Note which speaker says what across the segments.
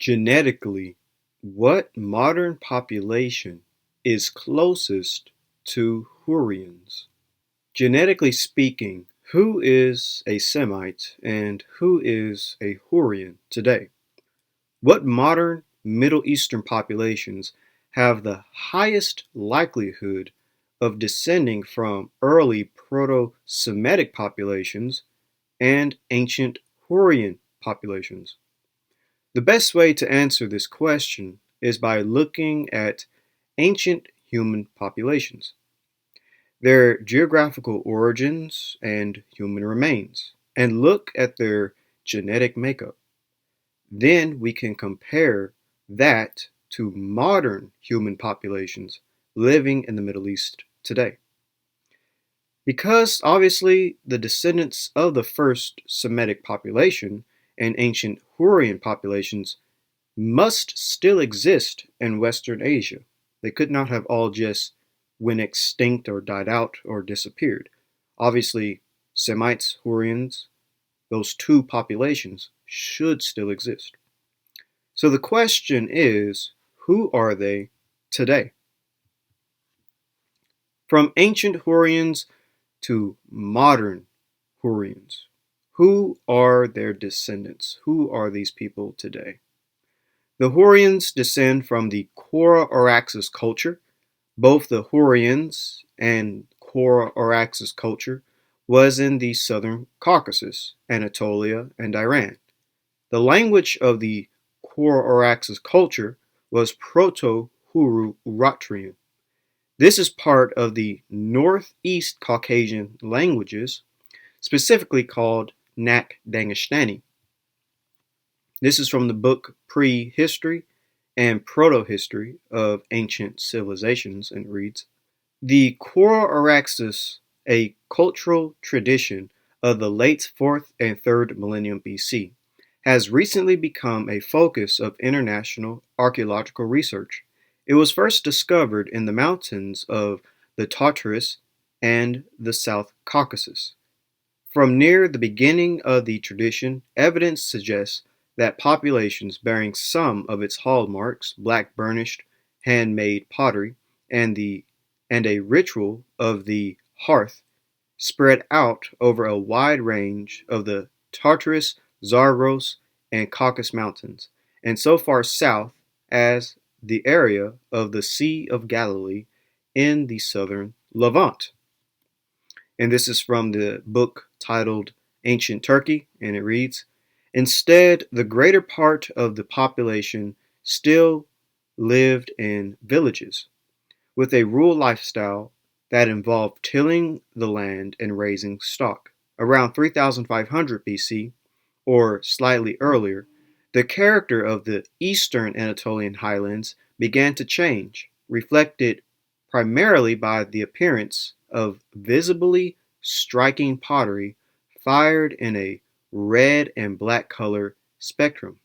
Speaker 1: Genetically, what modern population is closest to Hurrians? Genetically speaking, who is a Semite and who is a Hurrian today? What modern Middle Eastern populations have the highest likelihood of descending from early Proto-Semitic populations and ancient Hurrian populations? The best way to answer this question is by looking at ancient human populations, their geographical origins and human remains, and look at their genetic makeup. Then we can compare that to modern human populations living in the Middle East today. Because obviously the descendants of the first Semitic population and ancient Hurrian populations must still exist in Western Asia. They could not have all just went extinct or died out or disappeared. Obviously, Semites, Hurrians, those two populations should still exist. So the question is, who are they today? From ancient Hurrians to modern Hurrians, who are their descendants? Who are these people today? The Hurrians descend from the Kora-Araxes culture. Both the Hurrians and Kora-Araxes culture was in the southern Caucasus, Anatolia, and Iran. The language of the Kora-Araxes culture was Proto-Hurru-Uratrian. This is part of the Northeast Caucasian languages, specifically called Nak-Dangestani. This is from the book Prehistory and Proto-History of Ancient Civilizations, and reads, The Kora-Araxes, a cultural tradition of the late 4th and 3rd millennium BC, has recently become a focus of international archaeological research. It was first discovered in the mountains of the Tartarus and the South Caucasus. From near the beginning of the tradition, evidence suggests that populations bearing some of its hallmarks, black burnished, handmade pottery, and a ritual of the hearth, spread out over a wide range of the Tartarus, Zagros, and Caucasus Mountains, and so far south as the area of the Sea of Galilee in the southern Levant. And this is from the book titled Ancient Turkey, and it reads, Instead, the greater part of the population still lived in villages, with a rural lifestyle that involved tilling the land and raising stock. Around 3500 BC, or slightly earlier, the character of the eastern Anatolian highlands began to change, reflected primarily by the appearance of visibly striking pottery fired in a red and black color spectrum.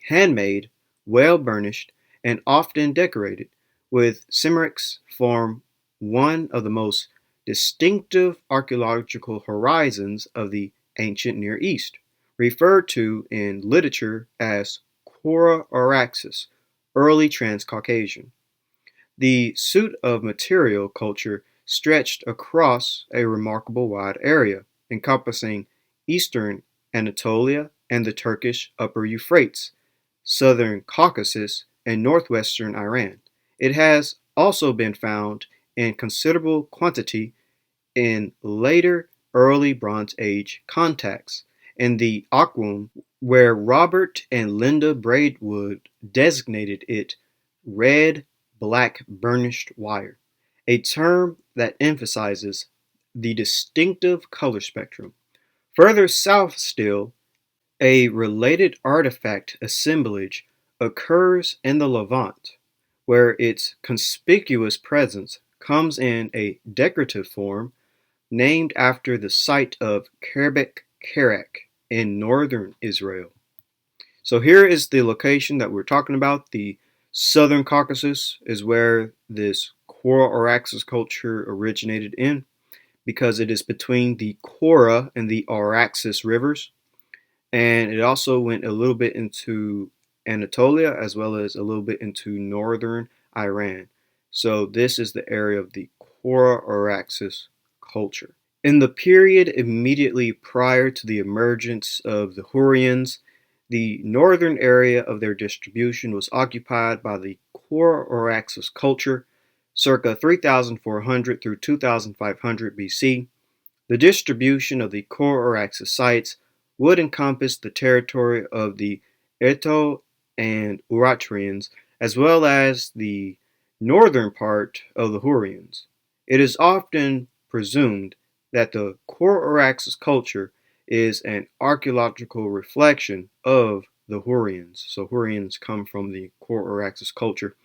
Speaker 1: Handmade, well burnished, and often decorated with cimmerics form one of the most distinctive archaeological horizons of the ancient Near East, referred to in literature as Kora-Araxes, early Transcaucasian. The suit of material culture stretched across a remarkable wide area, encompassing eastern Anatolia and the Turkish Upper Euphrates, southern Caucasus, and northwestern Iran. It has also been found in considerable quantity in later early Bronze Age contacts in the Akwum, where Robert and Linda Braidwood designated it red black burnished wire, a term that emphasizes the distinctive color spectrum. Further south still, a related artifact assemblage occurs in the Levant, where its conspicuous presence comes in a decorative form named after the site of Kerbek Kerak in northern Israel. So here is the location that we're talking about. The southern Caucasus is where this Kora-Araxes culture originated in, because it is between the Kora and the Araxes rivers. And it also went a little bit into Anatolia, as well as a little bit into northern Iran. So this is the area of the Kora-Araxes culture. In the period immediately prior to the emergence of the Hurrians, the northern area of their distribution was occupied by the Kora-Araxes culture, circa 3400 through 2500 BC. The distribution of the Kora-Araxes sites would encompass the territory of the Eto and Uratrians, as well as the northern part of the Hurrians. It is often presumed that the Kora-Araxes culture is an archaeological reflection of the Hurrians. So Hurrians come from the Kora-Araxes culture.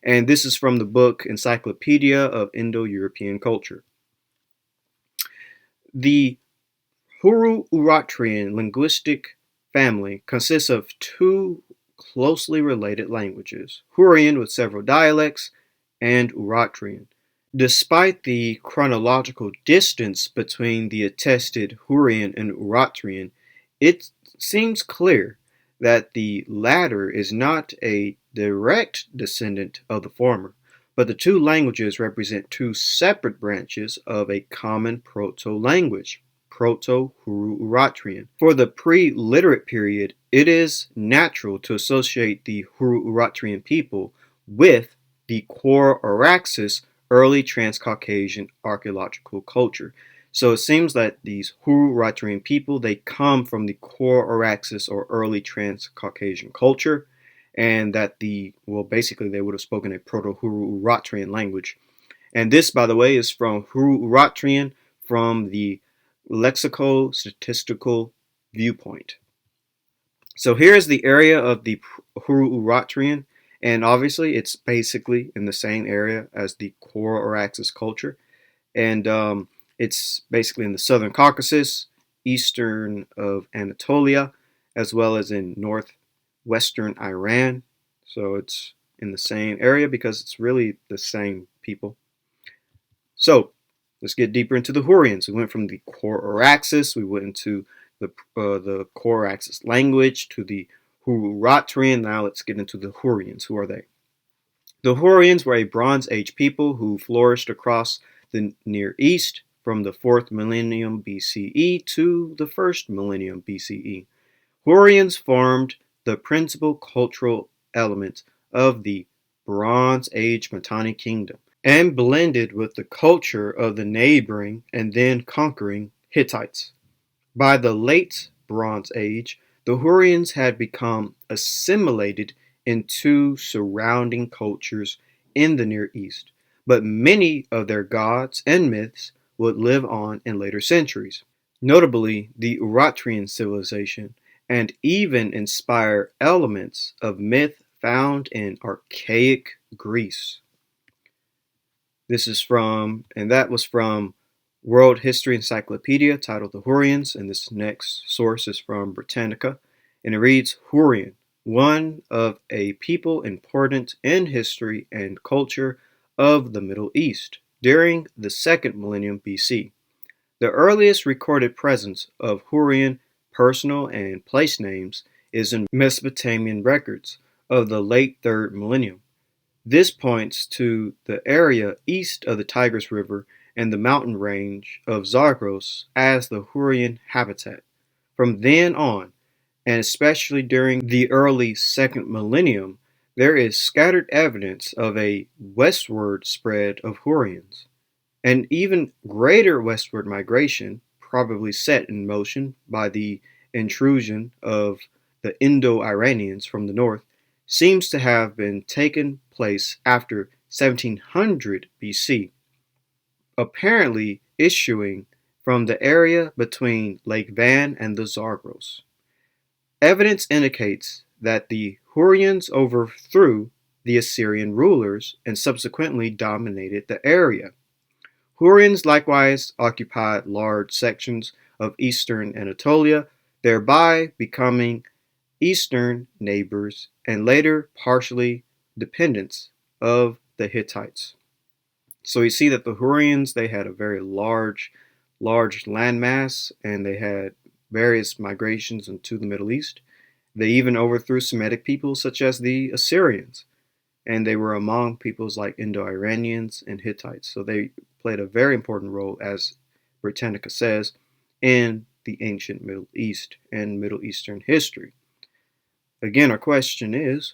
Speaker 1: And this is from the book Encyclopedia of Indo-European Culture. The Hurro-Uratrian linguistic family consists of two closely related languages, Hurrian with several dialects and Uratrian. Despite the chronological distance between the attested Hurrian and Uratrian, it seems clear that the latter is not a direct descendant of the former, but the two languages represent two separate branches of a common proto-language, Proto-Hurro-Uratrian. For the pre-literate period, it is natural to associate the Hurro-Uratrian people with the Kora-Araxes early Transcaucasian archaeological culture. So it seems that these Hurro-Uratrian people, they come from the Kora-Araxes or early Transcaucasian culture, and that basically they would have spoken a Proto-Hurro-Uratrian language. And this, by the way, is from Hurro-Uratrian from the lexico-statistical viewpoint. So here is the area of the Hurro-Uratrian, and obviously it's basically in the same area as the Kora-Araxes culture, and it's basically in the southern Caucasus, eastern of Anatolia, as well as in northwestern Iran. So it's in the same area because it's really the same people. So let's get deeper into the Hurrians. We went from the Kora-Araxes, we went into the Kora-Araxes language to the Hurro-Uratrian. Now let's get into the Hurrians. Who are they? The Hurrians were a Bronze Age people who flourished across the Near East from the 4th millennium BCE to the 1st millennium BCE. Hurrians formed the principal cultural element of the Bronze Age Mitanni Kingdom and blended with the culture of the neighboring and then conquering Hittites. By the late Bronze Age, the Hurrians had become assimilated into surrounding cultures in the Near East, but many of their gods and myths would live on in later centuries, notably the Uratrian civilization, and even inspire elements of myth found in archaic Greece. That was from World History Encyclopedia titled The Hurrians, and this next source is from Britannica, and it reads, Hurrian, one of a people important in history and culture of the Middle East during the 2nd millennium BC. The earliest recorded presence of Hurrian personal and place names is in Mesopotamian records of the late 3rd millennium. This points to the area east of the Tigris River and the mountain range of Zagros as the Hurrian habitat. From then on, and especially during the early 2nd millennium, there is scattered evidence of a westward spread of Hurrians. An even greater westward migration, probably set in motion by the intrusion of the Indo-Iranians from the north, seems to have been taken place after 1700 BC, apparently issuing from the area between Lake Van and the Zagros. Evidence indicates that the Hurrians overthrew the Assyrian rulers and subsequently dominated the area. Hurrians likewise occupied large sections of eastern Anatolia, thereby becoming eastern neighbors and later partially dependents of the Hittites. So you see that the Hurrians, they had a very large landmass, and they had various migrations into the Middle East. They even overthrew Semitic peoples such as the Assyrians, and they were among peoples like Indo-Iranians and Hittites. So they played a very important role, as Britannica says, in the ancient Middle East and Middle Eastern history. Again, our question is,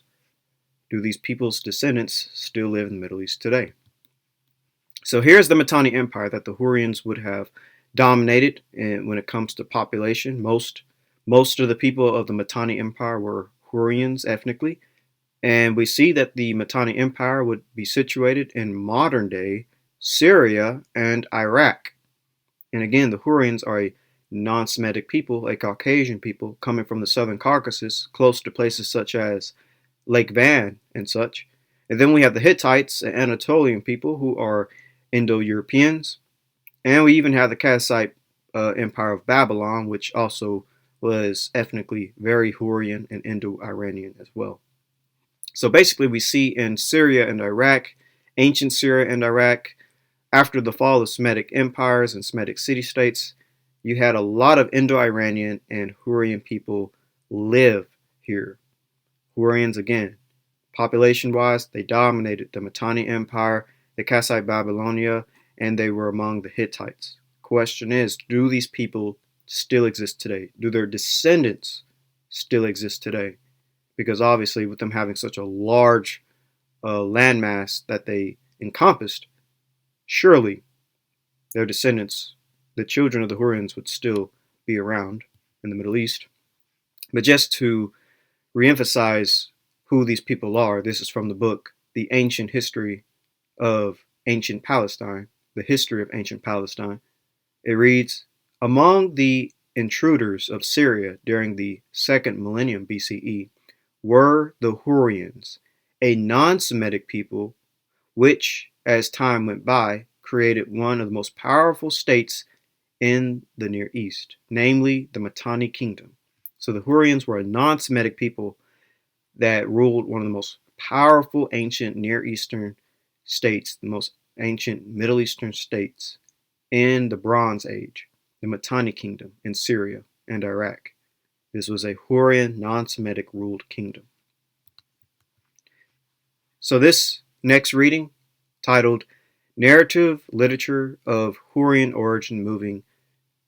Speaker 1: do these people's descendants still live in the Middle East today? So here's the Mitanni Empire that the Hurrians would have dominated when it comes to population. Most of the people of the Mitanni Empire were Hurrians ethnically, and we see that the Mitanni Empire would be situated in modern-day Syria and Iraq. And again, the Hurrians are a non-Semitic people, a Caucasian people coming from the southern Caucasus, close to places such as Lake Van and such. And then we have the Hittites and Anatolian people who are Indo-Europeans. And we even have the Kassite Empire of Babylon, which also was ethnically very Hurrian and Indo-Iranian as well. So basically we see in Syria and Iraq, ancient Syria and Iraq, after the fall of Semitic empires and Semitic city-states, you had a lot of Indo-Iranian and Hurrian people live here. Hurrians, again, population-wise, they dominated the Mitanni Empire, the Kassite Babylonia, and they were among the Hittites. Question is, do these people still exist today? Do their descendants still exist today? Because obviously, with them having such a large landmass that they encompassed, surely their descendants, the children of the Hurrians, would still be around in the Middle East. But just to reemphasize who these people are, this is from the book, The Ancient History of Ancient Palestine, the history of ancient Palestine. It reads, among the intruders of Syria during the 2nd millennium BCE were the Hurrians, a non-Semitic people which, as time went by, created one of the most powerful states in the Near East, namely the Mitanni Kingdom. So the Hurrians were a non-Semitic people that ruled one of the most powerful ancient Near Eastern states, the most ancient Middle Eastern states in the Bronze Age, the Mitanni Kingdom in Syria and Iraq. This was a Hurrian, non-Semitic ruled kingdom. So this next reading, titled Narrative Literature of Hurrian Origin Moving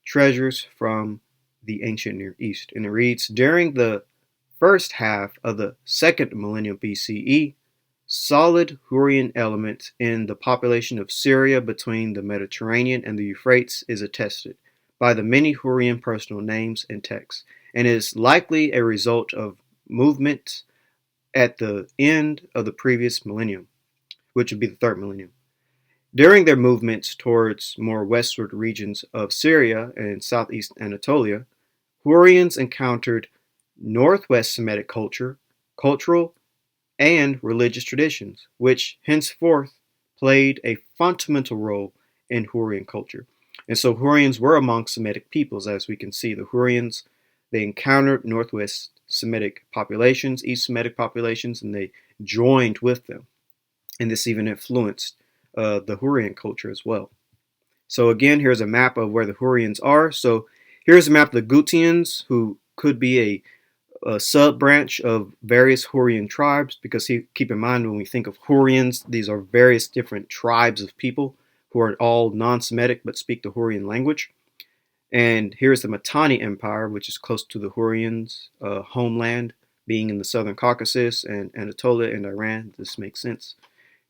Speaker 1: Treasures from the Ancient Near East. And it reads, during the first half of the 2nd millennium BCE, solid Hurrian elements in the population of Syria between the Mediterranean and the Euphrates is attested by the many Hurrian personal names and texts, and is likely a result of movements at the end of the previous millennium, which would be the 3rd millennium. During their movements towards more westward regions of Syria and southeast Anatolia, Hurrians encountered northwest Semitic cultural, and religious traditions, which henceforth played a fundamental role in Hurrian culture. And so Hurrians were among Semitic peoples, as we can see. The Hurrians, they encountered northwest Semitic populations, East Semitic populations, and they joined with them. And this even influenced the Hurrian culture as well. So again, here's a map of where the Hurrians are. So here's a map of the Gutians, who could be a sub-branch of various Hurrian tribes, because keep in mind, when we think of Hurrians, these are various different tribes of people who are all non-Semitic but speak the Hurrian language. And here's the Mitanni Empire, which is close to the Hurrians' homeland, being in the southern Caucasus and Anatolia and Iran. This makes sense.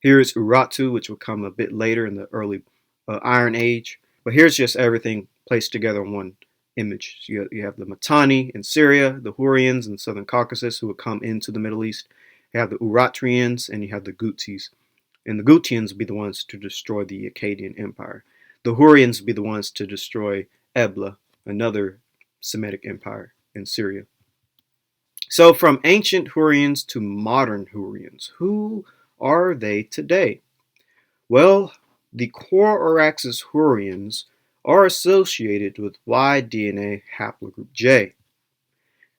Speaker 1: Here's Urartu, which will come a bit later in the early Iron Age. But here's just everything placed together in one image. So you have the Mitanni in Syria, the Hurrians in the southern Caucasus who would come into the Middle East. You have the Uratrians, and you have the Gutis. And the Gutians would be the ones to destroy the Akkadian Empire. The Hurrians would be the ones to destroy Ebla, another Semitic empire in Syria. So from ancient Hurrians to modern Hurrians, who are they today? Well, the core Araxes Hurrians are associated with Y DNA haplogroup J.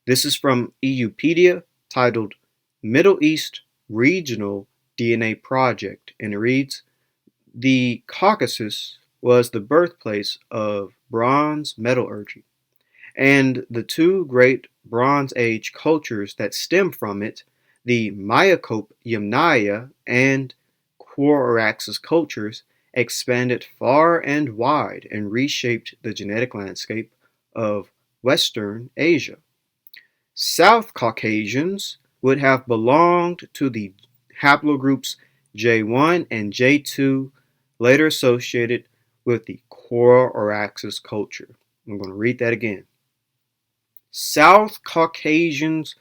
Speaker 1: This is from Encyclopedia, titled Middle East Regional DNA Project, and it reads, the Caucasus was the birthplace of bronze metallurgy, And the two great Bronze Age cultures that stem from it, the Myacope Yamnaya and Quaraxis cultures, expanded far and wide and reshaped the genetic landscape of Western Asia. South Caucasians would have belonged to the haplogroups J1 and J2, later associated with the Quaraxis culture. I'm going to read that again. South Caucasians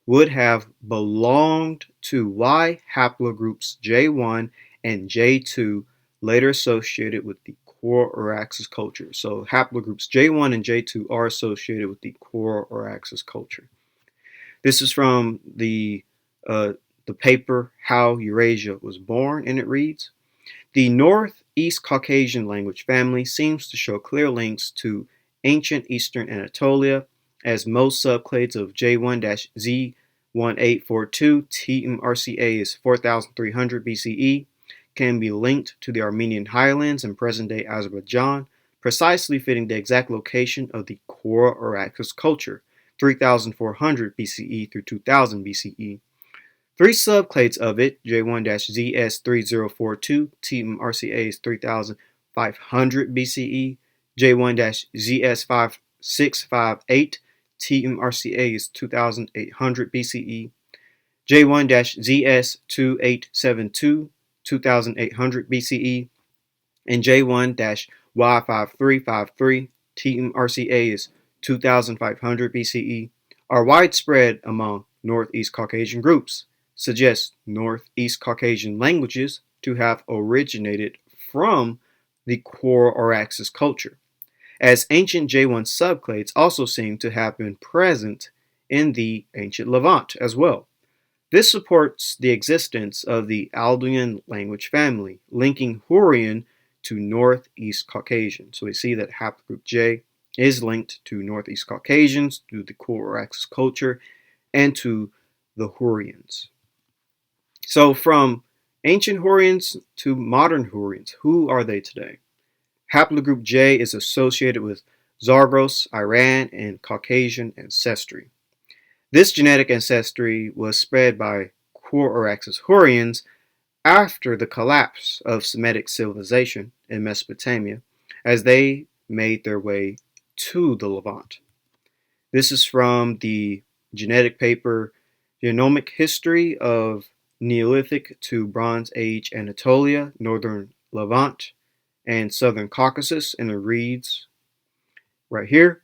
Speaker 1: would have belonged to Y haplogroups J1 and J2, later associated with the Quaraxis culture. So haplogroups J1 and J2 are associated with the Quaraxis culture. This is from the paper How Eurasia Was Born, and it reads, the Northeast Caucasian language family seems to show clear links to ancient Eastern Anatolia, as most subclades of J1-Z1842 TMRCA is 4300 BCE can be linked to the Armenian highlands in present-day Azerbaijan, precisely fitting the exact location of the Quaraxis culture, 3400 BCE through 2000 BCE. Three subclades of it, J1-ZS3042 TMRCA is 3500 BCE, J1-ZS5658 TMRCA is 2800 BCE, J1-ZS2872 2800 BCE, and J1-Y5353 TMRCA is 2500 BCE, are widespread among Northeast Caucasian groups, suggests Northeast Caucasian languages to have originated from the Quaraxis culture, as ancient J1 subclades also seem to have been present in the ancient Levant as well. This supports the existence of the Alduin language family, linking Hurrian to Northeast Caucasian. So we see that haplogroup J is linked to Northeast Caucasians through the Quaraxis culture and to the Hurrians. So from ancient Hurrians to modern Hurrians, who are they today? Haplogroup J is associated with Zagros, Iran, and Caucasian ancestry. This genetic ancestry was spread by Quaraxis Hurrians after the collapse of Semitic civilization in Mesopotamia, as they made their way to the Levant. This is from the genetic paper Genomic History of Neolithic to Bronze Age Anatolia, Northern Levant, and Southern Caucasus, and it reads right here.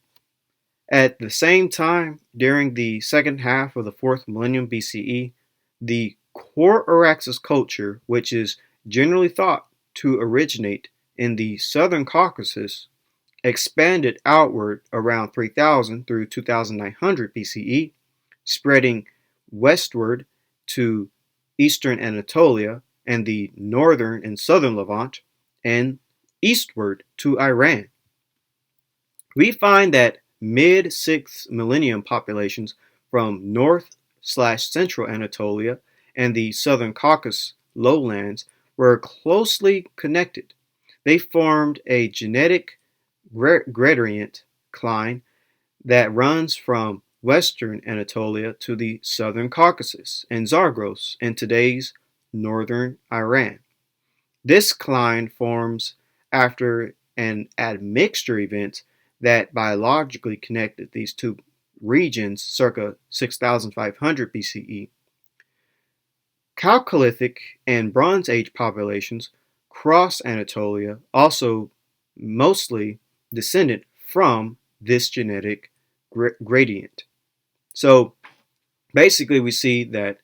Speaker 1: At the same time, during the second half of the 4th millennium BCE, the Quaraxis culture, which is generally thought to originate in the Southern Caucasus, expanded outward around 3000 through 2900 BCE, spreading westward to eastern Anatolia and the northern and southern Levant, and eastward to Iran. We find that mid-6th millennium populations from north/central Anatolia and the southern Caucasus lowlands were closely connected. They formed a genetic gradient line that runs from western Anatolia to the southern Caucasus and Zagros in today's northern Iran. This cline forms after an admixture event that biologically connected these two regions circa 6500 BCE. Chalcolithic and Bronze Age populations cross Anatolia, also mostly descended from this genetic gradient. So basically we see that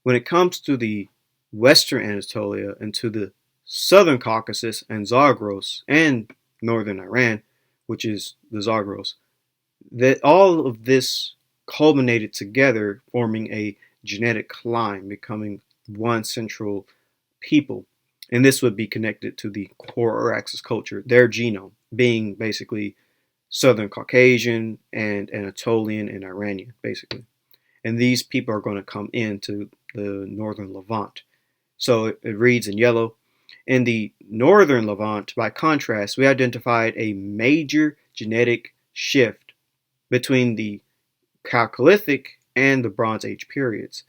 Speaker 1: when it comes to the Western Anatolia and to the Southern Caucasus and Zagros and Northern Iran, which is the Zagros, that all of this culminated together, forming a genetic line, becoming one central people. And this would be connected to the Quaraxis culture, their genome being basically Southern Caucasian and Anatolian and Iranian, basically. And these people are going to come into the Northern Levant. So it reads in yellow. In the Northern Levant, by contrast, we identified a major genetic shift between the Chalcolithic and the Bronze Age periods.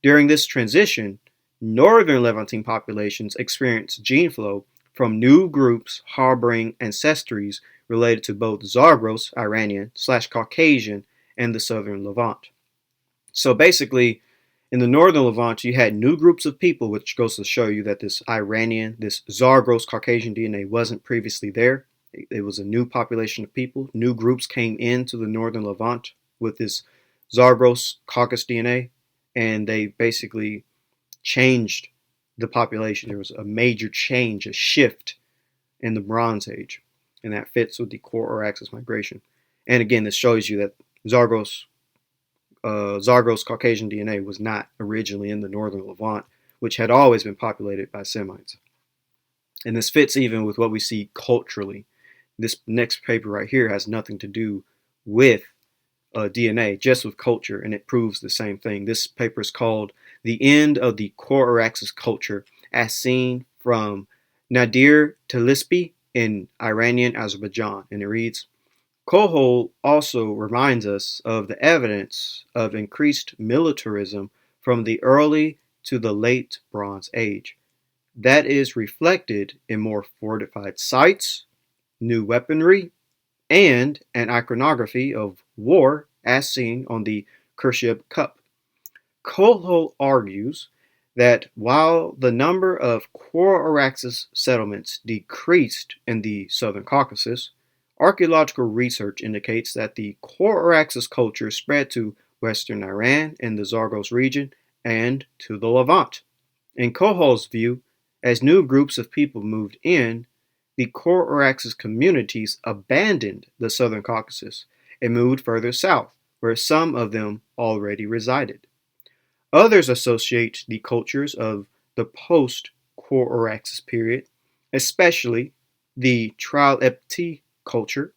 Speaker 1: During this transition, northern Levantine populations experienced gene flow from new groups harboring ancestries related to both Zagros, Iranian/Caucasian, and the southern Levant. So basically, in the northern Levant, you had new groups of people, which goes to show you that this Zagros Caucasian DNA wasn't previously there. It was a new population of people. New groups came into the northern Levant with this Zagros Caucasus DNA, and they basically changed the population. There was a major change, a shift in the Bronze Age, and that fits with the core axis migration. And again, this shows you that Zagros Caucasian DNA was not originally in the northern Levant, which had always been populated by Semites. And this fits even with what we see culturally. This next paper right here has nothing to do with DNA, just with culture, and it proves the same thing. This paper is called The End of the Core Axis Culture as Seen from Nadir Talispi in Iranian Azerbaijan. And it reads, Kohol also reminds us of the evidence of increased militarism from the early to the late Bronze Age. That is reflected in more fortified sites, new weaponry, and an iconography of war as seen on the Khrushchev Cup. Kohol argues that while the number of Core-Araxes settlements decreased in the southern Caucasus, archaeological research indicates that the Core-Araxes culture spread to western Iran and the Zagros region and to the Levant. In Kohol's view, as new groups of people moved in, the Core-Araxes communities abandoned the southern Caucasus and moved further south, where some of them already resided. Others associate the cultures of the post-Core-Araxes period, especially the Trial-Epti culture,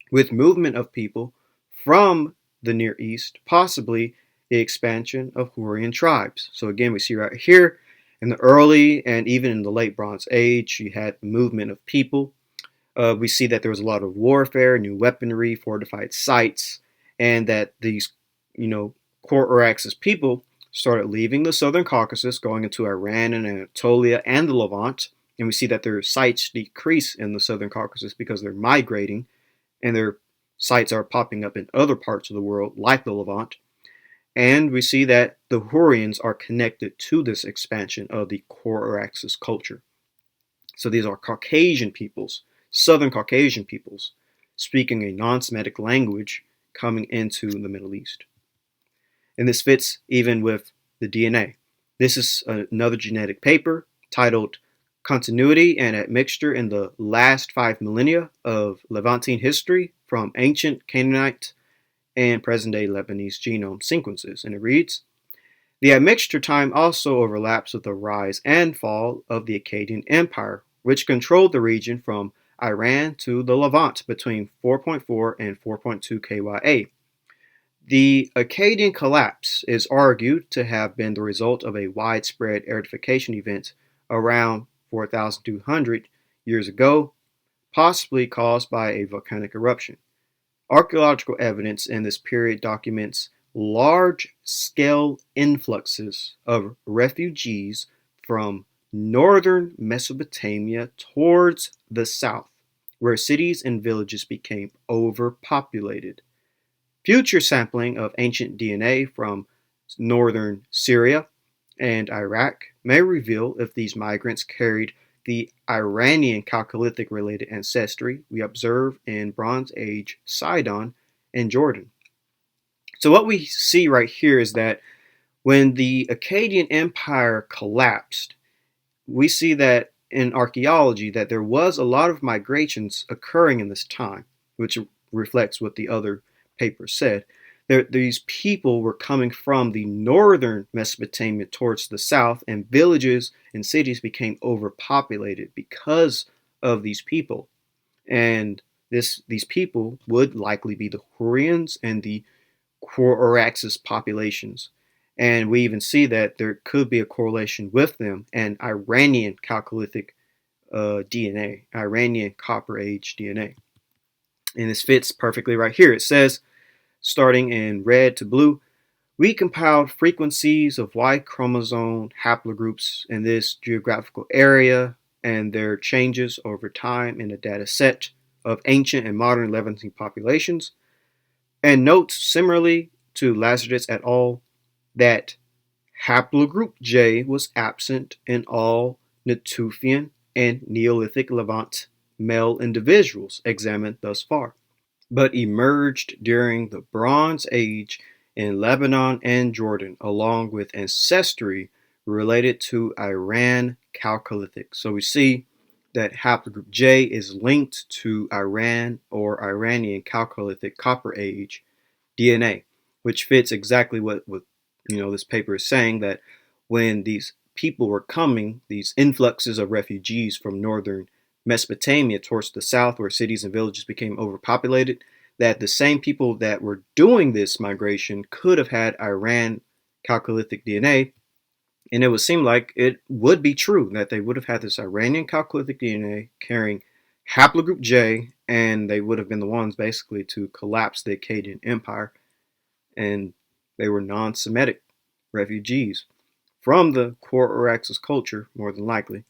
Speaker 1: with movement of people from the Near East, possibly the expansion of Hurrian tribes. So again, we see right here in the early and even in the late Bronze Age, you had movement of people. We see that there was a lot of warfare, new weaponry, fortified sites, and that these, Core-Araxes people started leaving the southern Caucasus, going into Iran and Anatolia and the Levant. And we see that their sites decrease in the southern Caucasus because they're migrating, and their sites are popping up in other parts of the world, like the Levant. And we see that the Hurrians are connected to this expansion of the Core-Araxes culture. So these are Caucasian peoples, Southern Caucasian peoples, speaking a non-Semitic language coming into the Middle East. And this fits even with the DNA. This is another genetic paper titled Continuity and Admixture in the Last 5 Millennia of Levantine History from Ancient Canaanite and Present-Day Lebanese Genome Sequences. And it reads, the admixture time also overlaps with the rise and fall of the Akkadian Empire, which controlled the region from Iran to the Levant between 4.4 and 4.2 KYA. The Akkadian collapse is argued to have been the result of a widespread airification event around 4,200 years ago, possibly caused by a volcanic eruption. Archaeological evidence in this period documents large-scale influxes of refugees from northern Mesopotamia towards the south, where cities and villages became overpopulated. Future sampling of ancient DNA from northern Syria and Iraq may reveal if these migrants carried the Iranian Chalcolithic related ancestry we observe in Bronze Age Sidon and Jordan. So what we see right here is that when the Akkadian Empire collapsed, we see that in archaeology that there was a lot of migrations occurring in this time, which reflects what the other paper said. These people were coming from the northern Mesopotamia towards the south, and villages and cities became overpopulated because of these people. And these people would likely be the Hurrians and the Core-Araxes populations. And we even see that there could be a correlation with them and Iranian Chalcolithic DNA, Iranian Copper Age DNA. And this fits perfectly right here. It says, starting in red to blue, we compiled frequencies of Y chromosome haplogroups in this geographical area and their changes over time in a data set of ancient and modern Levantine populations, and notes similarly to Lazardus et al. That Haplogroup J was absent in all Natufian and Neolithic Levant male individuals examined thus far, but emerged during the Bronze Age in Lebanon and Jordan, along with ancestry related to Iran Chalcolithic. So we see that haplogroup J is linked to Iran or Iranian Chalcolithic Copper Age DNA, which fits exactly what this paper is saying, that when these people were coming, these influxes of refugees from northern Mesopotamia towards the south, where cities and villages became overpopulated, that the same people that were doing this migration could have had Iran Chalcolithic DNA, and it would seem like it would be true that they would have had this Iranian Chalcolithic DNA carrying haplogroup J, and they would have been the ones basically to collapse the Akkadian Empire, and they were non-Semitic refugees from the core Araxes culture, more than likely.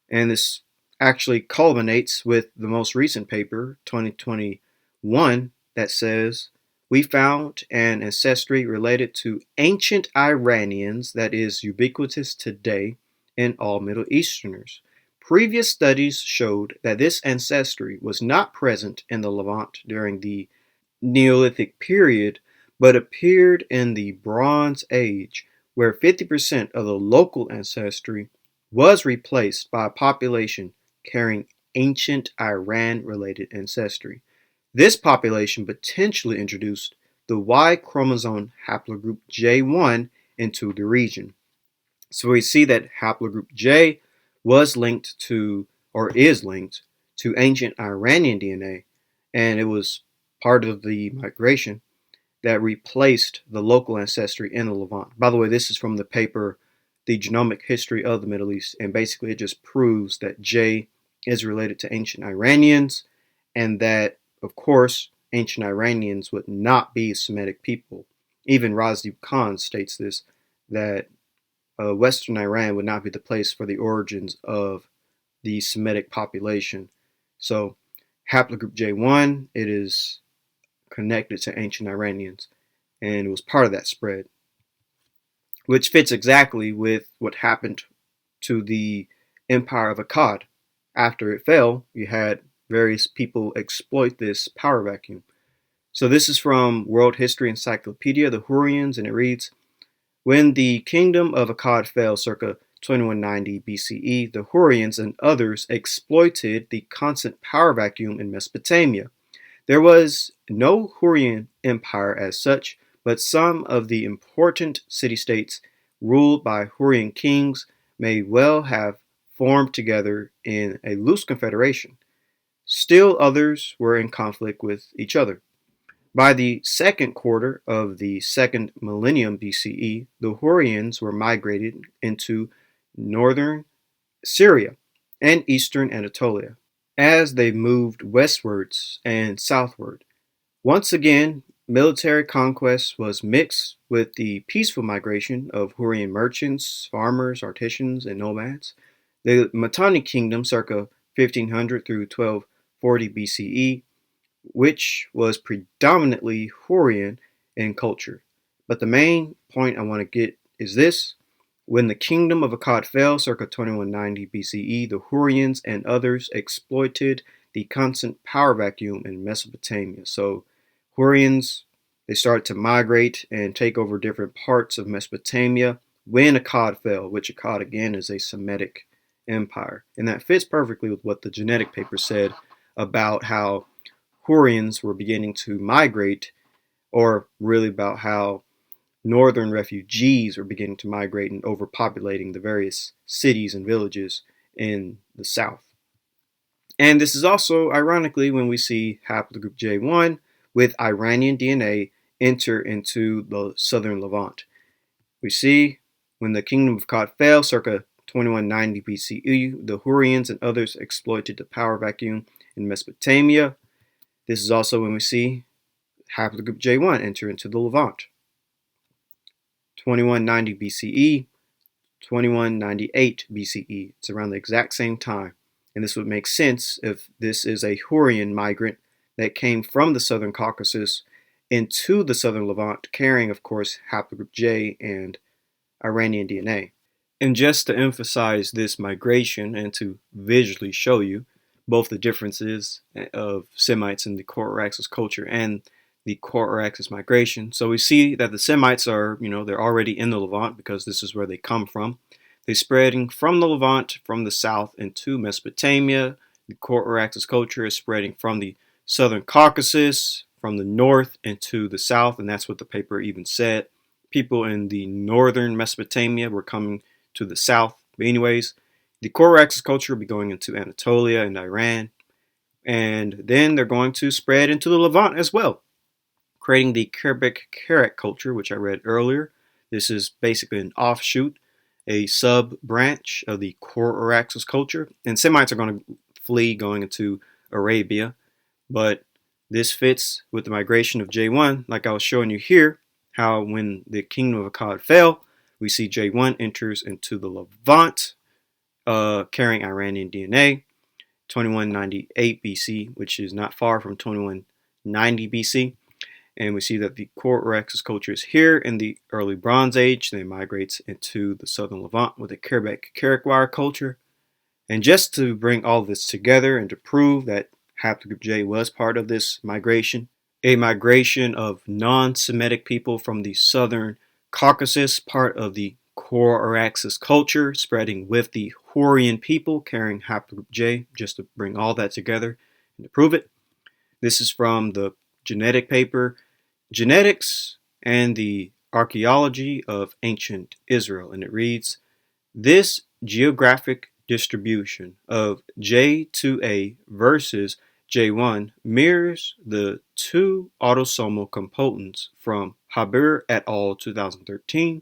Speaker 1: And this actually culminates with the most recent paper, 2021, that says we found an ancestry related to ancient Iranians that is ubiquitous today in all Middle Easterners. Previous studies showed that this ancestry was not present in the Levant during the Neolithic period, but appeared in the Bronze Age, where 50% of the local ancestry was replaced by a population carrying ancient Iran-related ancestry. This population potentially introduced the Y chromosome haplogroup J1 into the region. So we see that haplogroup J was linked to, or is linked to, ancient Iranian DNA, and it was part of the migration that replaced the local ancestry in the Levant. By the way, this is from the paper, The Genomic History of the Middle East, and basically it just proves that J is related to ancient Iranians, and that, of course, ancient Iranians would not be Semitic people. Even Razib Khan states this, that Western Iran would not be the place for the origins of the Semitic population. So, haplogroup J1, it is connected to ancient Iranians, and it was part of that spread, which fits exactly with what happened to the Empire of Akkad. After it fell, you had various people exploit this power vacuum. So this is from World History Encyclopedia, the Hurrians, and it reads, when the kingdom of Akkad fell circa 2190 BCE, the Hurrians and others exploited the constant power vacuum in Mesopotamia. There was no Hurrian empire as such, but some of the important city-states ruled by Hurrian kings may well have formed together in a loose confederation. Still others were in conflict with each other. By the second quarter of the second millennium BCE, the Hurrians were migrated into northern Syria and eastern Anatolia as they moved westwards and southward. Once again, military conquest was mixed with the peaceful migration of Hurrian merchants, farmers, artisans, and nomads. The Mitanni kingdom, circa 1500 through 1240 BCE, which was predominantly Hurrian in culture. But the main point I want to get is this. When the kingdom of Akkad fell, circa 2190 BCE, the Hurrians and others exploited the constant power vacuum in Mesopotamia. So Hurrians, they started to migrate and take over different parts of Mesopotamia when Akkad fell, which Akkad, again, is a Semitic empire. And that fits perfectly with what the genetic paper said about how Hurrians were beginning to migrate, or really about how northern refugees were beginning to migrate and overpopulating the various cities and villages in the south. And this is also, ironically, when we see haplogroup J1 with Iranian DNA enter into the southern Levant. We see when the kingdom of Akkad fell, circa 2190 BCE, the Hurrians and others exploited the power vacuum in Mesopotamia. This is also when we see haplogroup J1 enter into the Levant. 2190 BCE, 2198 BCE. It's around the exact same time. And this would make sense if this is a Hurrian migrant that came from the southern Caucasus into the southern Levant, carrying, of course, haplogroup J and Iranian DNA. And just to emphasize this migration and to visually show you both the differences of Semites in the Core-Araxes culture and the Core-Araxes migration. So we see that the Semites are, they're already in the Levant because this is where they come from. They're spreading from the Levant, from the south into Mesopotamia. The Core-Araxes culture is spreading from the southern Caucasus, from the north into the south, and that's what the paper even said. People in the northern Mesopotamia were coming to the south. But anyways, the Core-Araxes culture will be going into Anatolia and Iran, and then they're going to spread into the Levant as well, creating the Kerbeck-Kerak culture, which I read earlier. This is basically an offshoot, a sub-branch of the Core-Araxes culture, and Semites are going to flee going into Arabia, but this fits with the migration of J1, like I was showing you here, how when the kingdom of Akkad fell, we see J1 enters into the Levant, carrying Iranian DNA, 2198 BC, which is not far from 2190 BC. And we see that the Core-Araxes culture is here in the early Bronze Age. Then it migrates into the southern Levant with the Kerbeck-Kerak culture. And just to bring all this together and to prove that haplogroup J was part of this migration, a migration of non-Semitic people from the southern Caucasus, part of the Core-Araxes culture, spreading with the Hurrian people carrying haplogroup J, just to bring all that together and to prove it. This is from the genetic paper, Genetics and the Archaeology of Ancient Israel, and it reads, "This geographic distribution of J2A versus J1 mirrors the two autosomal components from Haber et al. 2013.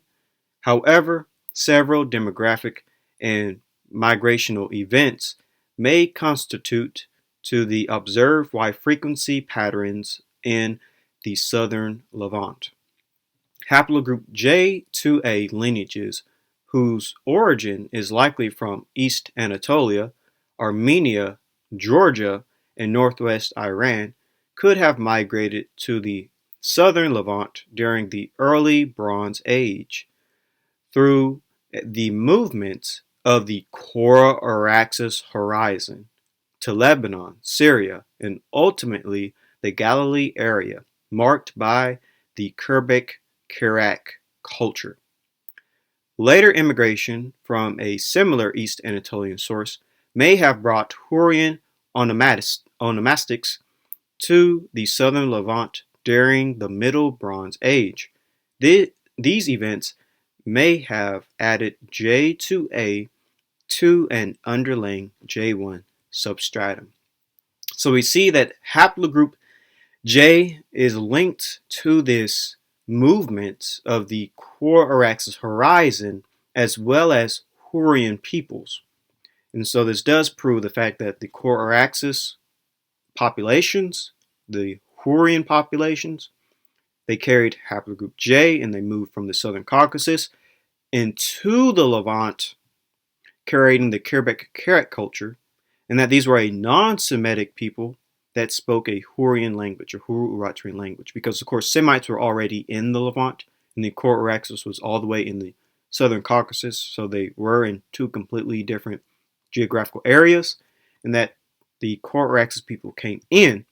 Speaker 1: However, several demographic and migrational events may constitute to the observed Y frequency patterns in the southern Levant. Haplogroup J2A lineages, whose origin is likely from East Anatolia, Armenia, Georgia, and northwest Iran, could have migrated to the southern Levant during the early Bronze Age through the movement of the Core-Araxes horizon to Lebanon, Syria, and ultimately the Galilee area, marked by the Kerbeck-Kerak culture. Later immigration from a similar East Anatolian source may have brought Hurrian onomastics to the southern Levant during the Middle Bronze Age. These events may have added J2A to an underlying J1 substratum. So we see that haplogroup J is linked to this movement of the Core-Araxes horizon as well as Hurrian peoples. And so this does prove the fact that the Core-Araxes populations, the Hurrian populations, they carried haplogroup J and they moved from the southern Caucasus into the Levant, carrying the Kerbeck-Kerak culture, and that these were a non-Semitic people that spoke a Hurrian language, a Hurru-Uratrian language, because of course Semites were already in the Levant, and the Core-Araxes was all the way in the southern Caucasus, so they were in two completely different geographical areas, and that the Core-Araxes people came in,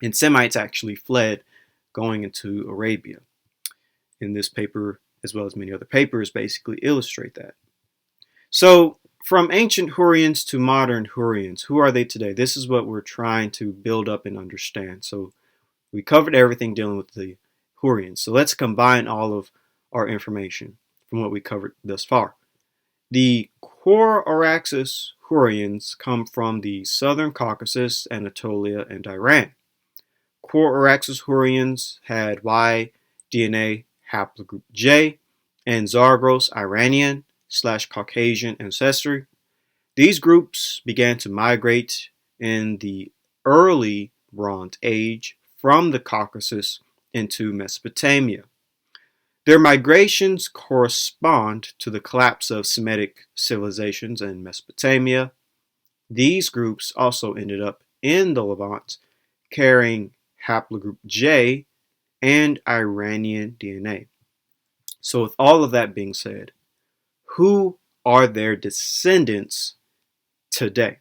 Speaker 1: and Semites actually fled going into Arabia. And this paper, as well as many other papers, basically illustrate that. So, from ancient Hurrians to modern Hurrians, who are they today? This is what we're trying to build up and understand. So, we covered everything dealing with the Hurrians. So, let's combine all of our information from what we covered thus far. The Core-Araxes Hurrians come from the southern Caucasus, Anatolia, and Iran. Core-Araxes Hurrians had Y DNA haplogroup J and Zagros Iranian / Caucasian ancestry. These groups began to migrate in the early Bronze Age from the Caucasus into Mesopotamia. Their migrations correspond to the collapse of Semitic civilizations in Mesopotamia. These groups also ended up in the Levant, carrying Haplogroup J and Iranian DNA. So with all of that being said, who are their descendants today?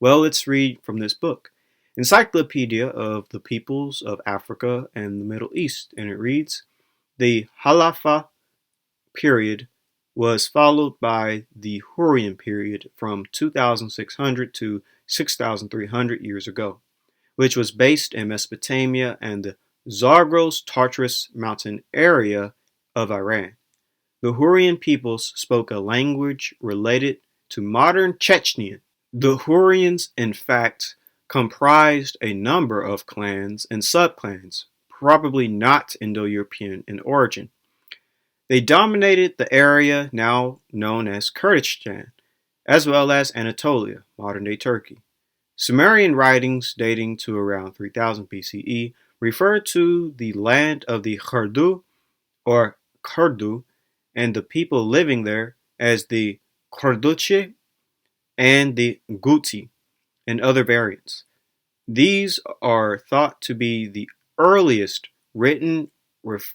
Speaker 1: Well, let's read from this book, Encyclopedia of the Peoples of Africa and the Middle East, and it reads, the Hurrian Period was followed by the Hurrian Period from 2600 to 6300 years ago, which was based in Mesopotamia and the Zagros-Tartars mountain area of Iran. The Hurrian peoples spoke a language related to modern Chechnya. The Hurrians, in fact, comprised a number of clans and subclans, probably not Indo-European in origin. They dominated the area now known as Kurdistan, as well as Anatolia, modern-day Turkey. Sumerian writings dating to around 3000 BCE refer to the land of the Kurdu or Kurdu and the people living there as the Kurduche and the Guti and other variants. These are thought to be the earliest written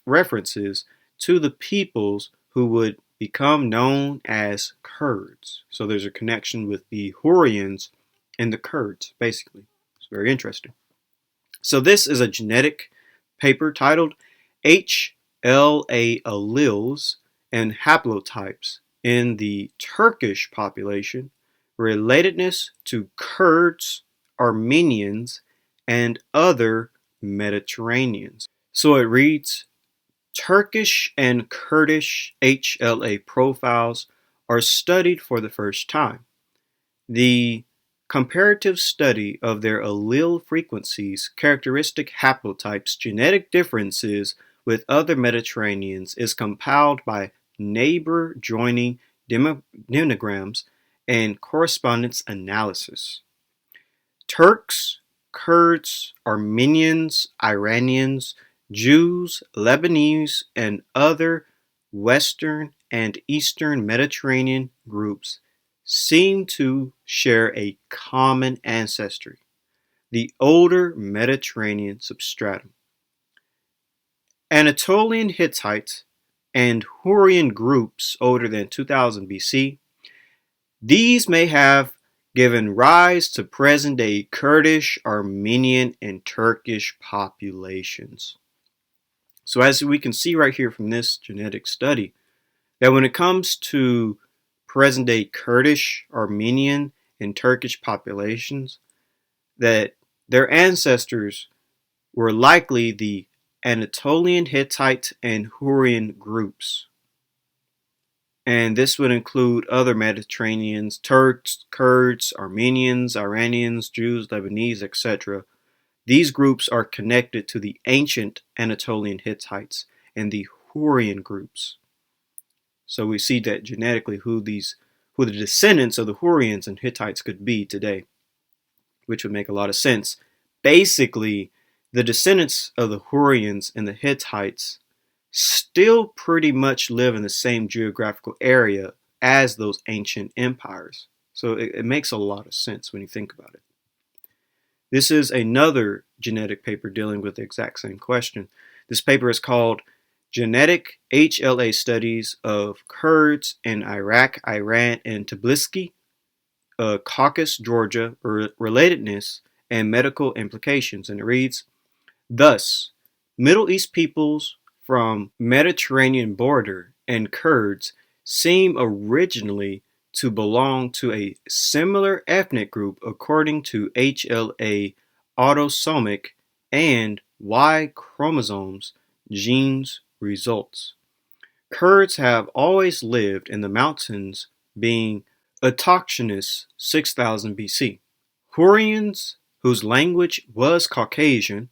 Speaker 1: references to the peoples who would become known as Kurds. So there's a connection with the Hurrians and the Kurds, basically. It's very interesting. So this is a genetic paper titled HLA Alleles and Haplotypes in the Turkish Population, Relatedness to Kurds, Armenians, and other Mediterraneans. So it reads, Turkish and Kurdish HLA profiles are studied for the first time. The comparative study of their allele frequencies, characteristic haplotypes, genetic differences with other Mediterraneans is compiled by neighbor joining demograms and correspondence analysis. Turks, Kurds, Armenians, Iranians, Jews, Lebanese, and other Western and Eastern Mediterranean groups seem to share a common ancestry, the older Mediterranean substratum. Anatolian Hittite and Hurrian groups older than 2000 BC, these may have given rise to present-day Kurdish, Armenian, and Turkish populations. So as we can see right here from this genetic study, that when it comes to present-day Kurdish, Armenian, and Turkish populations, that their ancestors were likely the Anatolian Hittite and Hurrian groups. And this would include other Mediterraneans, Turks, Kurds, Armenians, Iranians, Jews, Lebanese, etc. These groups are connected to the ancient Anatolian Hittites and the Hurrian groups. So we see that genetically who the descendants of the Hurrians and Hittites could be today, which would make a lot of sense. Basically, the descendants of the Hurrians and the Hittites still pretty much live in the same geographical area as those ancient empires. So it makes a lot of sense when you think about it. This is another genetic paper dealing with the exact same question. This paper is called Genetic HLA Studies of Kurds in Iraq, Iran, and Tbilisi, Caucasus, Georgia, Relatedness and Medical Implications. And it reads, thus, Middle East peoples from Mediterranean border and Kurds seem originally to belong to a similar ethnic group according to HLA autosomic and Y chromosomes genes results. Kurds have always lived in the mountains, being autochthonous 6000 BC. Hurrians, whose language was Caucasian,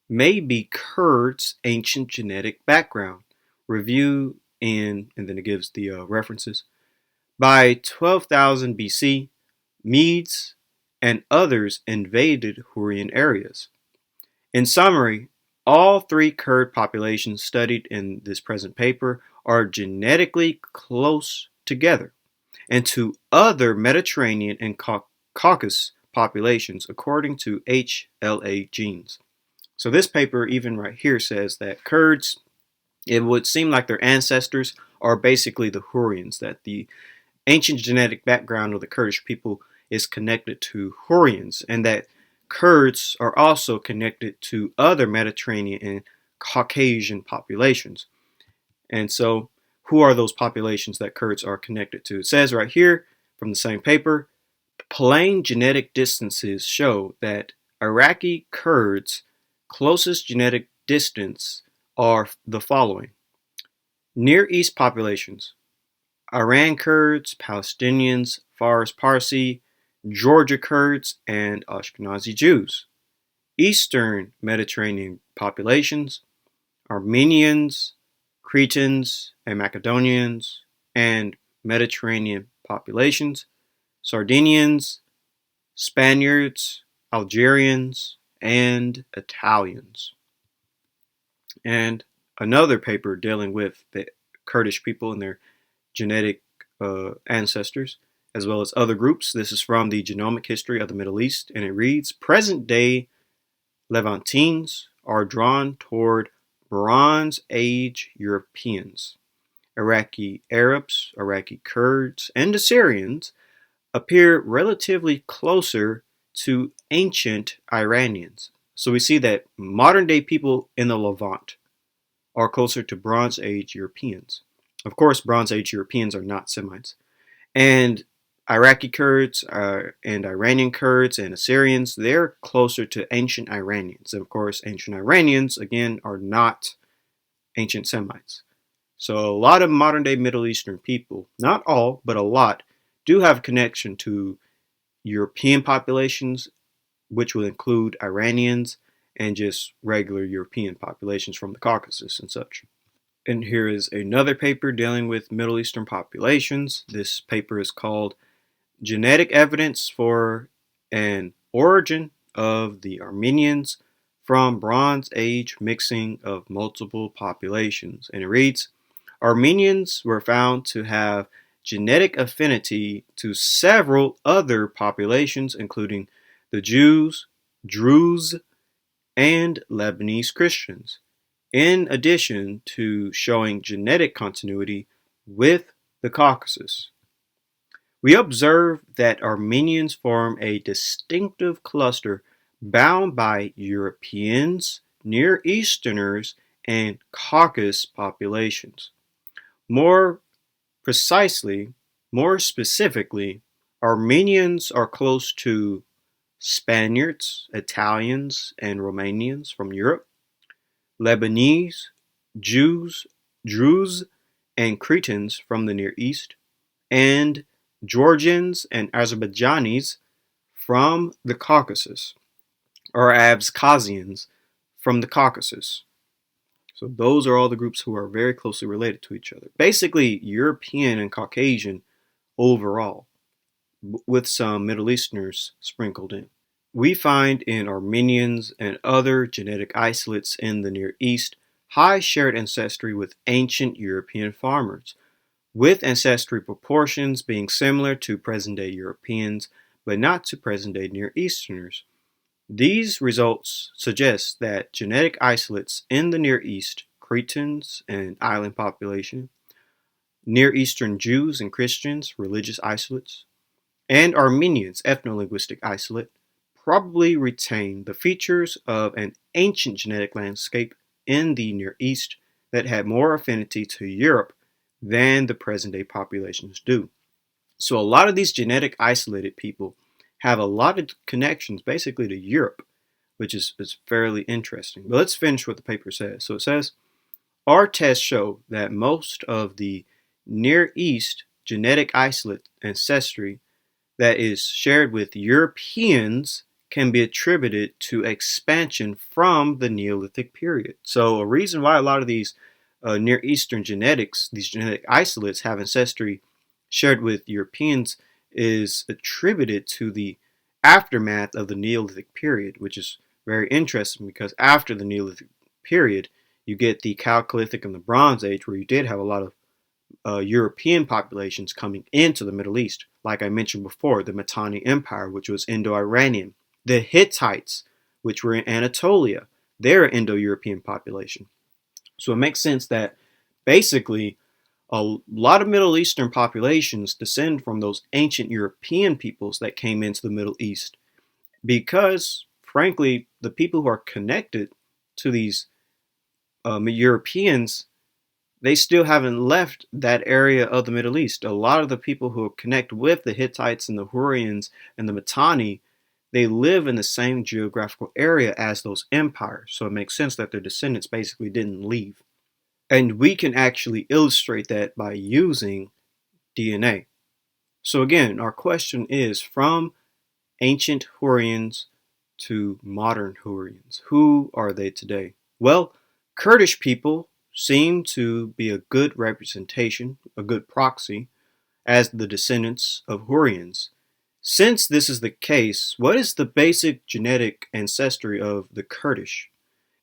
Speaker 1: may be Kurds' ancient genetic background. Review in, and then it gives the references. By 12,000 BC, Medes and others invaded Hurrian areas. In summary, all three Kurd populations studied in this present paper are genetically close together and to other Mediterranean and Caucasus populations according to HLA genes. So this paper even right here says that Kurds, it would seem like their ancestors are basically the Hurrians, that the ancient genetic background of the Kurdish people is connected to Hurrians, and that Kurds are also connected to other Mediterranean and Caucasian populations. And so, who are those populations that Kurds are connected to? It says right here from the same paper, plain genetic distances show that Iraqi Kurds' closest genetic distance are the following. Near East populations: Iran Kurds, Palestinians, Fars Parsi, Georgia Kurds, and Ashkenazi Jews. Eastern Mediterranean populations: Armenians, Cretans, and Macedonians, and Mediterranean populations: Sardinians, Spaniards, Algerians, and Italians. And another paper dealing with the Kurdish people and their genetic ancestors, as well as other groups. This is from the Genomic History of the Middle East, and it reads, present-day Levantines are drawn toward Bronze Age Europeans. Iraqi Arabs, Iraqi Kurds, and Assyrians appear relatively closer to ancient Iranians. So we see that modern-day people in the Levant are closer to Bronze Age Europeans. Of course, Bronze Age Europeans are not Semites. And Iraqi Kurds and Iranian Kurds and Assyrians, they're closer to ancient Iranians. And of course, ancient Iranians, again, are not ancient Semites. So a lot of modern-day Middle Eastern people, not all, but a lot, do have a connection to European populations, which will include Iranians and just regular European populations from the Caucasus and such. And here is another paper dealing with Middle Eastern populations. This paper is called Genetic Evidence for an Origin of the Armenians from Bronze Age Mixing of Multiple Populations. And it reads, Armenians were found to have genetic affinity to several other populations, including the Jews, Druze, and Lebanese Christians, in addition to showing genetic continuity with the Caucasus. We observe that Armenians form a distinctive cluster bound by Europeans, Near Easterners, and Caucasus populations. More specifically, Armenians are close to Spaniards, Italians, and Romanians from Europe, Lebanese, Jews, Druze, and Cretans from the Near East, and Georgians and Azerbaijanis from the Caucasus, or Abkhazians from the Caucasus. So those are all the groups who are very closely related to each other. Basically, European and Caucasian overall, with some Middle Easterners sprinkled in. We find in Armenians and other genetic isolates in the Near East high shared ancestry with ancient European farmers, with ancestry proportions being similar to present-day Europeans, but not to present-day Near Easterners. These results suggest that genetic isolates in the Near East, Cretans and island population, Near Eastern Jews and Christians, religious isolates, and Armenians, ethno-linguistic isolate, probably retain the features of an ancient genetic landscape in the Near East that had more affinity to Europe than the present-day populations do. So a lot of these genetic isolated people have a lot of connections basically to Europe, which is fairly interesting. But let's finish what the paper says. So it says, our tests show that most of the Near East genetic isolate ancestry that is shared with Europeans can be attributed to expansion from the Neolithic period. So a reason why a lot of these Near Eastern genetics, these genetic isolates, have ancestry shared with Europeans is attributed to the aftermath of the Neolithic period, which is very interesting because after the Neolithic period, you get the Chalcolithic and the Bronze Age, where you did have a lot of European populations coming into the Middle East. Like I mentioned before, the Mitanni Empire, which was Indo-Iranian. The Hittites, which were in Anatolia, they're an Indo-European population. So it makes sense that basically a lot of Middle Eastern populations descend from those ancient European peoples that came into the Middle East because, frankly, the people who are connected to these Europeans, they still haven't left that area of the Middle East. A lot of the people who connect with the Hittites and the Hurrians and the Mitanni, they live in the same geographical area as those empires. So it makes sense that their descendants basically didn't leave. And we can actually illustrate that by using DNA. So again, our question is, from ancient Hurrians to modern Hurrians, who are they today? Well, Kurdish people seem to be a good representation, a good proxy, as the descendants of Hurrians. Since this is the case, what is the basic genetic ancestry of the Kurdish?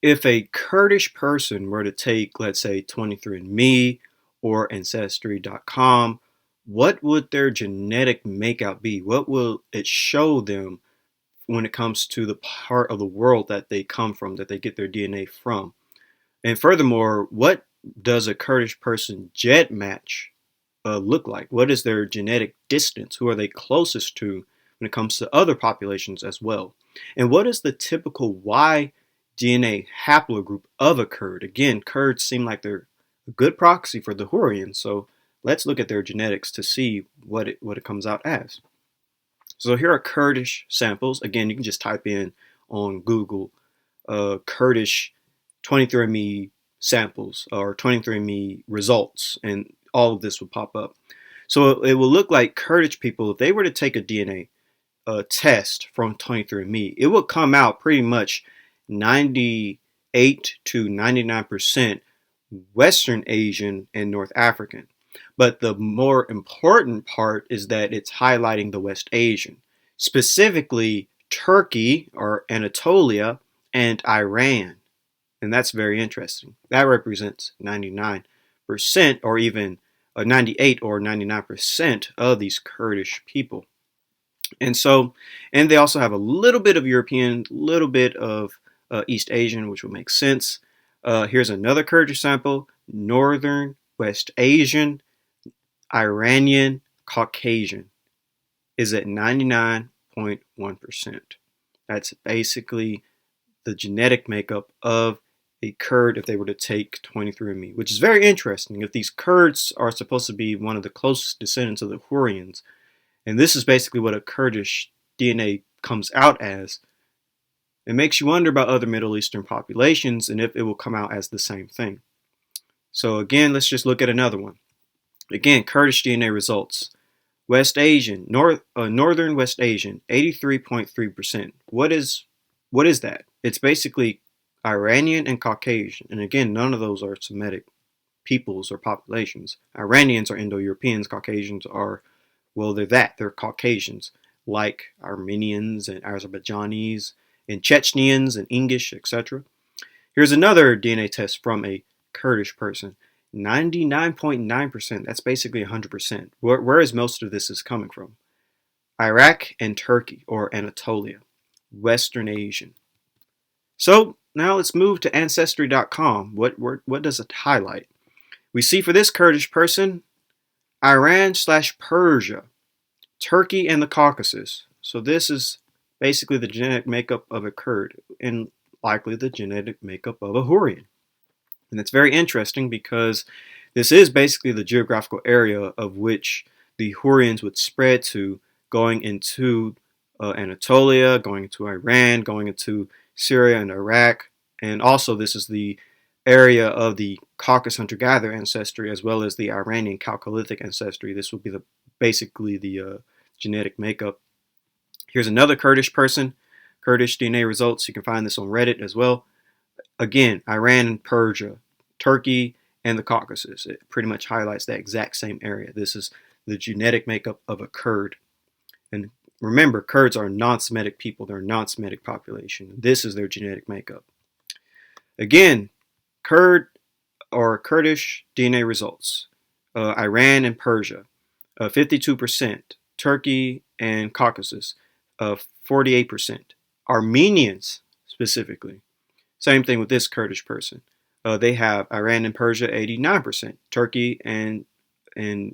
Speaker 1: If a Kurdish person were to take, let's say, 23andMe or Ancestry.com, what would their genetic makeup be? What will it show them when it comes to the part of the world that they come from, that they get their DNA from? And furthermore, what does a Kurdish person jet match look like? What is their genetic distance? Who are they closest to when it comes to other populations as well? And what is the typical Y DNA haplogroup of a Kurd? Again, Kurds seem like they're a good proxy for the Hurrians, so let's look at their genetics to see what it comes out as. So here are Kurdish samples. Again, you can just type in on Google Kurdish 23andMe samples or 23andMe results, and all of this will pop up. So it will look like Kurdish people, if they were to take a DNA test from 23andMe, it would come out pretty much 98 to 99% Western Asian and North African. But the more important part is that it's highlighting the West Asian, specifically Turkey or Anatolia and Iran. And that's very interesting. That represents 99% or even 98 or 99% of these Kurdish people. And they also have a little bit of European, little bit of East Asian, which would make sense. Here's another Kurdish sample: Northern West Asian, Iranian, Caucasian is at 99.1%. That's basically the genetic makeup of a Kurd if they were to take 23andMe, which is very interesting. If these Kurds are supposed to be one of the closest descendants of the Hurrians, and this is basically what a Kurdish DNA comes out as, it makes you wonder about other Middle Eastern populations and if it will come out as the same thing. So again, let's just look at another one. Again, Kurdish DNA results. West Asian, Northern West Asian, 83.3%. What is that? It's basically Iranian and Caucasian. And again, none of those are Semitic peoples or populations. Iranians are Indo-Europeans. Caucasians are, well, they're Caucasians, like Armenians and Azerbaijanis and Chechens and Ingish, etc. Here's another DNA test from a Kurdish person. 99.9%. That's basically 100%. Where is most of this is coming from? Iraq and Turkey, or Anatolia, Western Asian. So now let's move to Ancestry.com. What does it highlight? We see for this Kurdish person, Iran/Persia, Turkey, and the Caucasus. So this is basically the genetic makeup of a Kurd, and likely the genetic makeup of a Hurrian. And it's very interesting because this is basically the geographical area of which the Hurrians would spread to, going into Anatolia, going into Iran, going into Syria and Iraq. And also this is the area of the Caucasus hunter-gatherer ancestry as well as the Iranian Chalcolithic ancestry. This would be basically the genetic makeup. Here's another Kurdish person, Kurdish DNA results. You can find this on Reddit as well. Again, Iran and Persia, Turkey, and the Caucasus. It pretty much highlights that exact same area. This is the genetic makeup of a Kurd. And Remember, Kurds are non-Semitic people. They're a non-Semitic population. This is their genetic makeup. Again, Kurd or Kurdish DNA results. Iran and Persia, 52%. Turkey and Caucasus, 48%. Armenians, specifically. Same thing with this Kurdish person. They have Iran and Persia, 89%. Turkey and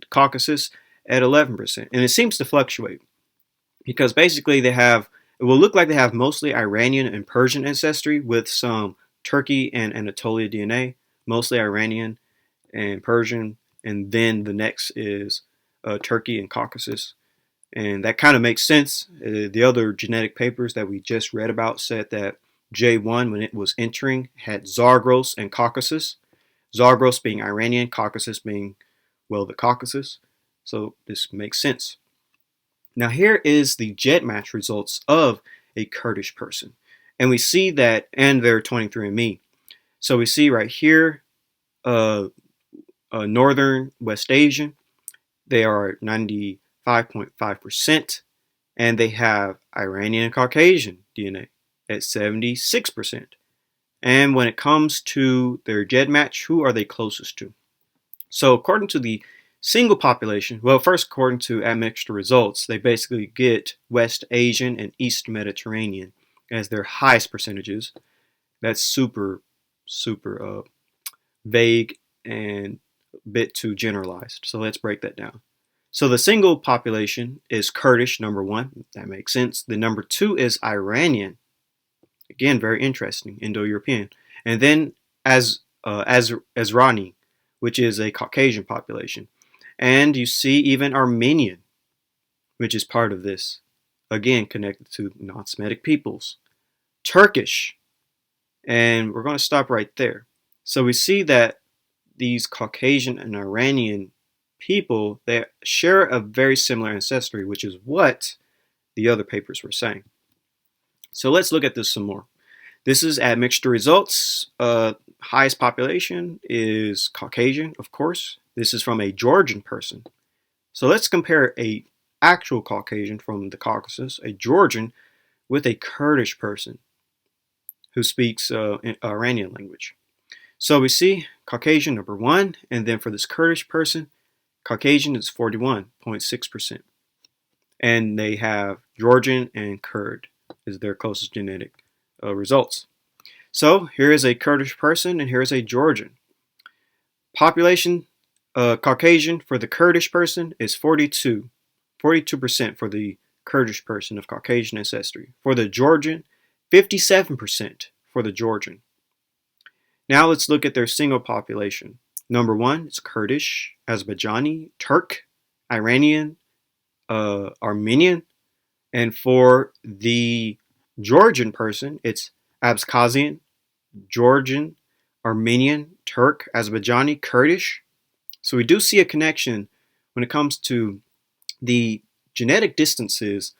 Speaker 1: Caucasus at 11%. And it seems to fluctuate because basically it will look like they have mostly Iranian and Persian ancestry with some Turkey and Anatolia DNA, mostly Iranian and Persian, and then the next is Turkey and Caucasus. And that kind of makes sense. The other genetic papers that we just read about said that J1, when it was entering, had Zagros and Caucasus. Zagros being Iranian, Caucasus being, well, the Caucasus. So this makes sense. Now here is the GEDmatch results of a Kurdish person. And we see that, and they're 23andMe. So we see right here, Northern West Asian, they are 95.5%, and they have Iranian and Caucasian DNA at 76%. And when it comes to their GEDmatch, who are they closest to? So according to the single population, well, first according to admixture results, they basically get West Asian and East Mediterranean as their highest percentages. That's super vague and a bit too generalized. So let's break that down. So the single population is Kurdish, number one. That makes sense. The number two is Iranian. Again, very interesting, Indo-European. And then Azrani, which is a Caucasian population. And you see even Armenian, which is part of this. Again, connected to non-Semitic peoples. Turkish. And we're going to stop right there. So we see that these Caucasian and Iranian people, they share a very similar ancestry, which is what the other papers were saying. So let's look at this some more. This is admixture results. Highest population is Caucasian, of course. This is from a Georgian person. So let's compare a actual Caucasian from the Caucasus, a Georgian, with a Kurdish person who speaks Iranian language. So we see Caucasian number one, and then for this Kurdish person, Caucasian is 41.6%. And they have Georgian and Kurd as their closest genetic results. So here is a Kurdish person and here is a Georgian. Population Caucasian for the Kurdish person is 42% for the Kurdish person of Caucasian ancestry. For the Georgian, 57% for the Georgian. Now let's look at their single population. Number one is Kurdish, Azerbaijani, Turk, Iranian, Armenian. And for the Georgian person, it's Abkhazian, Georgian, Armenian, Turk, Azerbaijani, Kurdish. So we do see a connection when it comes to the genetic distances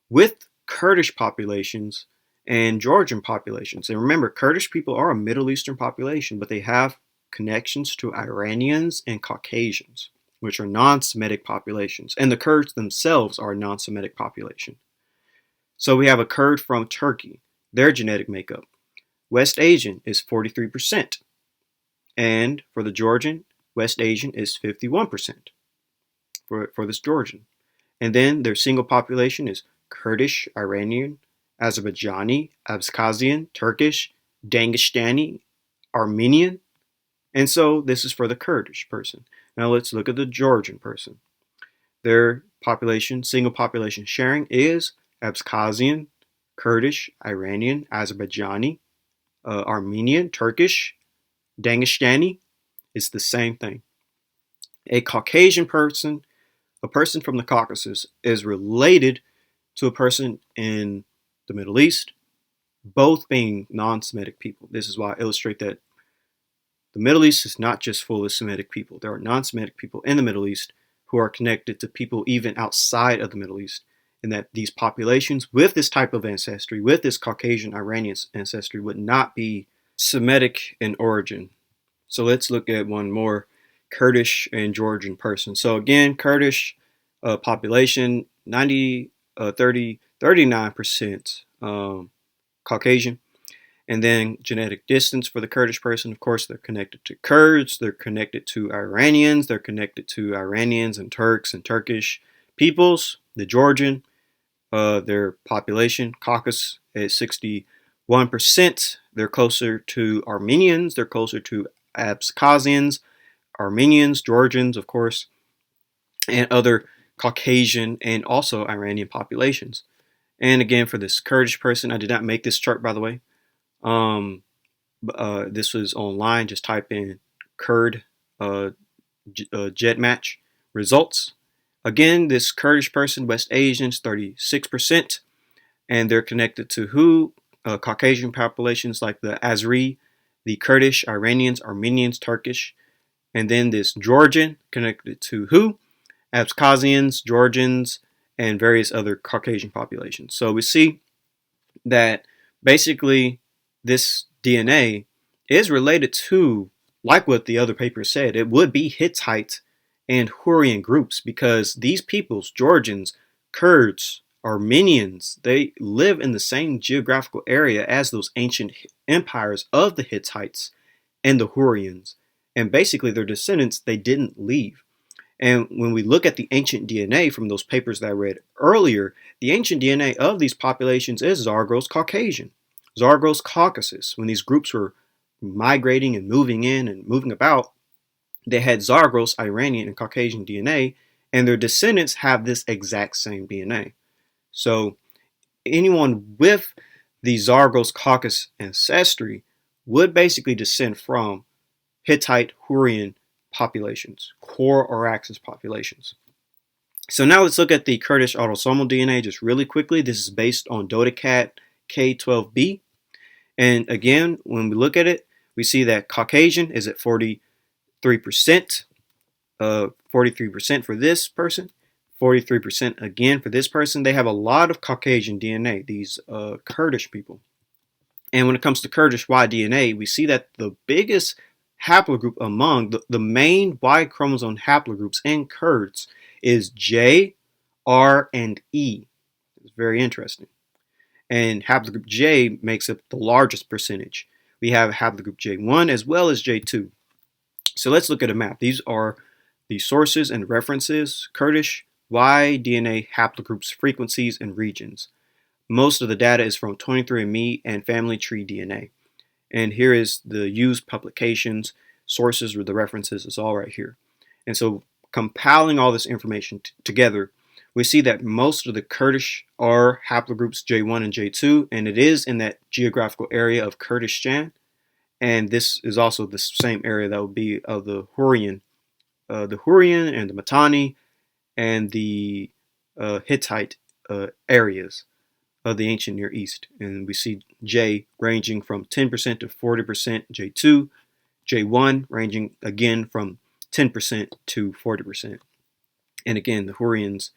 Speaker 1: with Kurdish populations and Georgian populations. And remember, Kurdish people are a Middle Eastern population, but they have connections to Iranians and Caucasians, which are non-Semitic populations. And the Kurds themselves are a non-Semitic population. So we have a Kurd from Turkey, their genetic makeup. West Asian is 43%. And for the Georgian, West Asian is 51% for this Georgian. And then their single population is Kurdish, Iranian, Azerbaijani, Abkhazian, Turkish, Dagestani, Armenian. And so this is for the Kurdish person. Now let's look at the Georgian person. Their population, single population sharing is Abkhazian, Kurdish, Iranian, Azerbaijani, Armenian, Turkish, Dagestani. It's the same thing. A Caucasian person, a person from the Caucasus, is related to a person in the Middle East, both being non-Semitic people. This is why I illustrate that the Middle East is not just full of Semitic people. There are non-Semitic people in the Middle East who are connected to people even outside of the Middle East, and that these populations with this type of ancestry, with this Caucasian Iranian ancestry, would not be Semitic in origin. So let's look at one more Kurdish and Georgian person. So again, Kurdish population, 39% Caucasian. And then genetic distance for the Kurdish person, of course, they're connected to Kurds, they're connected to Iranians, they're connected to Iranians and Turks and Turkish peoples. The Georgian, their population, Caucasus, is 61%. They're closer to Armenians, they're closer to Abkhazians, Armenians, Georgians, of course, and other Caucasian and also Iranian populations. And again, for this Kurdish person, I did not make this chart, by the way. This was online. Just type in Kurd jet match results. Again, this Kurdish person, West Asians, 36%, and they're connected to who? Caucasian populations like the Azeri, the Kurdish, Iranians, Armenians, Turkish, and then this Georgian connected to who? Abkhazians, Georgians, and various other Caucasian populations. So we see that basically this DNA is related to, like what the other paper said, it would be Hittite and Hurrian groups, because these peoples, Georgians, Kurds, Armenians, they live in the same geographical area as those ancient empires of the Hittites and the Hurrians. And basically their descendants, they didn't leave. And when we look at the ancient DNA from those papers that I read earlier, the ancient DNA of these populations is Zagros Caucasian, Zagros Caucasus. When these groups were migrating and moving in and moving about, they had Zagros, Iranian, and Caucasian DNA, and their descendants have this exact same DNA. So anyone with the Zagros Caucasus ancestry would basically descend from Hittite, Hurrian populations, core or axis populations. So now let's look at the Kurdish autosomal DNA just really quickly. This is based on DotaCat K12b. And again, when we look at it, we see that Caucasian is at 43%, 43% for this person, 43% again for this person. They have a lot of Caucasian DNA, these Kurdish people. And when it comes to Kurdish Y DNA, we see that the biggest haplogroup among the main Y chromosome haplogroups in Kurds is J, R, and E. It's very interesting. And haplogroup J makes up the largest percentage. We have haplogroup J1 as well as J2. So let's look at a map. These are the sources and references: Kurdish Y DNA haplogroups, frequencies, and regions. Most of the data is from 23andMe and Family Tree DNA. And here is the used publications, sources with the references is all right here. And so compiling all this information together, we see that most of the Kurdish are haplogroups J1 and J2, and it is in that geographical area of Kurdistan. And this is also the same area that would be of the Hurrian and the Mitanni and the Hittite areas of the ancient Near East. And we see J ranging from 10% to 40%, J2, J1 ranging again from 10% to 40%. And again, the Hurrians,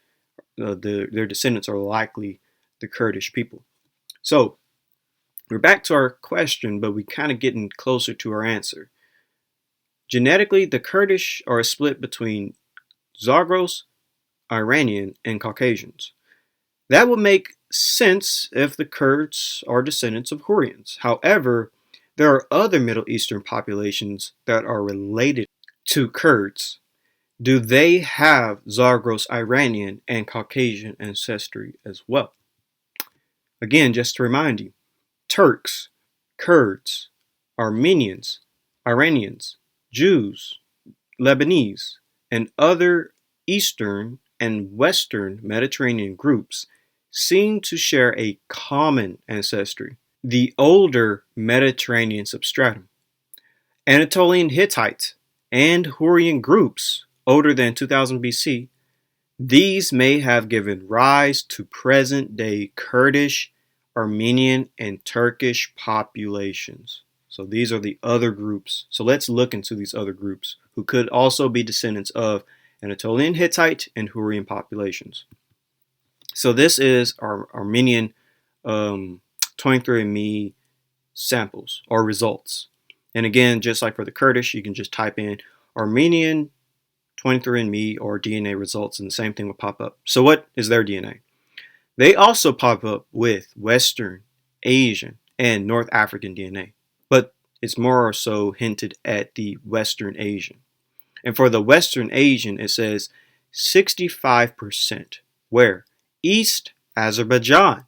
Speaker 1: their descendants are likely the Kurdish people. So we're back to our question, but we're kind of getting closer to our answer. Genetically, the Kurdish are a split between Zagros, Iranian, and Caucasians. That would make sense if the Kurds are descendants of Hurrians. However, there are other Middle Eastern populations that are related to Kurds. Do they have Zagros Iranian and Caucasian ancestry as well? Again, just to remind you, Turks, Kurds, Armenians, Iranians, Jews, Lebanese, and other Eastern and Western Mediterranean groups seem to share a common ancestry: the older Mediterranean substratum. Anatolian Hittite and Hurrian groups older than 2000 BC, these may have given rise to present-day Kurdish, Armenian, and Turkish populations. So these are the other groups. So let's look into these other groups who could also be descendants of Anatolian Hittite and Hurrian populations. So this is our Armenian 23andMe samples or results. And again, just like for the Kurdish, you can just type in Armenian 23andMe or DNA results and the same thing will pop up. So what is their DNA? They also pop up with Western, Asian, and North African DNA, but it's more so hinted at the Western Asian. And for the Western Asian, it says 65%. Where? East Azerbaijan,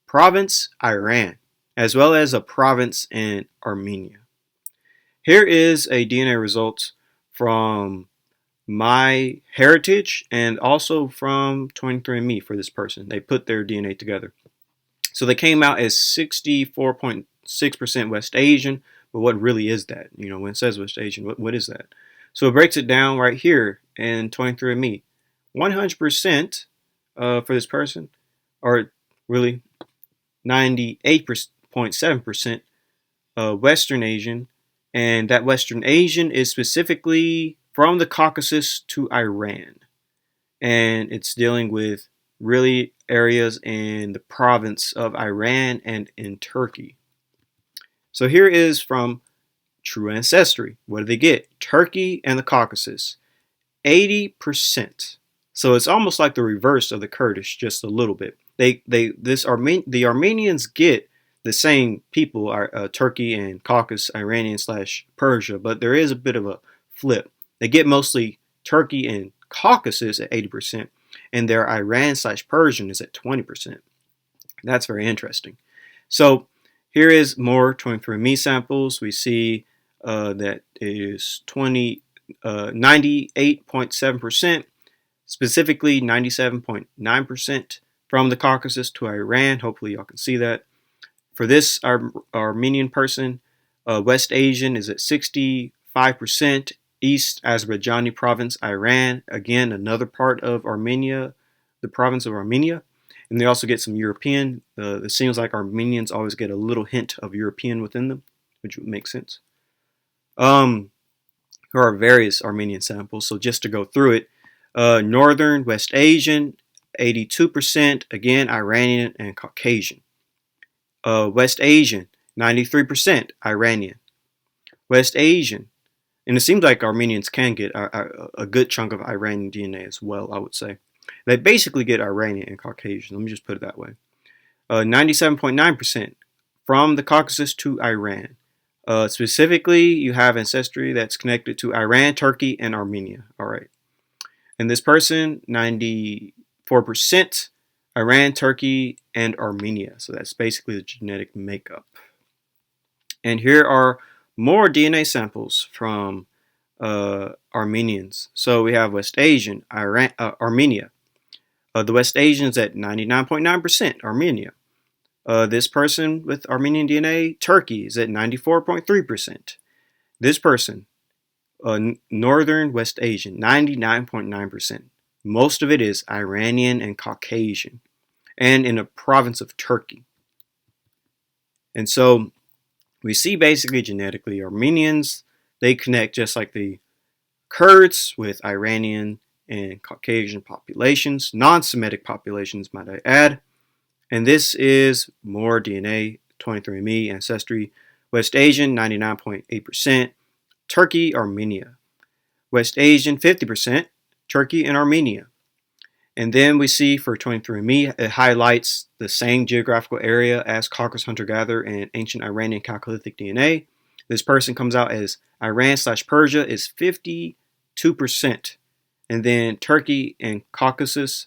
Speaker 1: province Iran, as well as a province in Armenia. Here is a DNA results from My Heritage and also from 23andMe for this person. They put their DNA together. So they came out as 64.6% West Asian, but what really is that? When it says West Asian, what is that? So it breaks it down right here in 23andMe. 100% for this person, or really 98.7% Western Asian, and that Western Asian is specifically from the Caucasus to Iran, and it's dealing with really areas in the province of Iran and in Turkey. So here is from True Ancestry. What do they get? Turkey and the Caucasus, 80%. So it's almost like the reverse of the Kurdish, just a little bit. The Armenians get the same people, Turkey and Caucasus, Iranian/Persia, but there is a bit of a flip. They get mostly Turkey and Caucasus at 80%, and their Iran/Persian is at 20%. That's very interesting. So here is more 23andMe samples. We see that it is 98.7%, specifically 97.9% from the Caucasus to Iran. Hopefully y'all can see that. For this Armenian person, West Asian is at 65%, East Azerbaijani province, Iran, again, another part of Armenia, the province of Armenia. And they also get some European. It seems like Armenians always get a little hint of European within them, which would make sense. There are various Armenian samples, so just to go through it, Northern West Asian, 82%, again, Iranian and Caucasian. West Asian, 93%, Iranian. West Asian, and it seems like Armenians can get a good chunk of Iranian DNA as well, I would say. They basically get Iranian and Caucasian, let me just put it that way. 97.9% from the Caucasus to Iran. Specifically, you have ancestry that's connected to Iran, Turkey, and Armenia. All right. And this person, 94% Iran, Turkey, and Armenia. So that's basically the genetic makeup. And here are more DNA samples from Armenians. So we have West Asian, Armenia. The West Asian is at 99.9% Armenia. This person with Armenian DNA, Turkey, is at 94.3%. This person, Northern West Asian, 99.9%. Most of it is Iranian and Caucasian, and in a province of Turkey. And so we see basically genetically Armenians, they connect just like the Kurds with Iranian and Caucasian populations, non-Semitic populations, might I add. And this is more DNA, 23andMe, Ancestry, West Asian, 99.8%, Turkey, Armenia. West Asian, 50%, Turkey and Armenia. And then we see for 23andMe, it highlights the same geographical area as Caucasus hunter-gatherer and ancient Iranian Chalcolithic DNA. This person comes out as Iran/Persia is 52%. And then Turkey and Caucasus,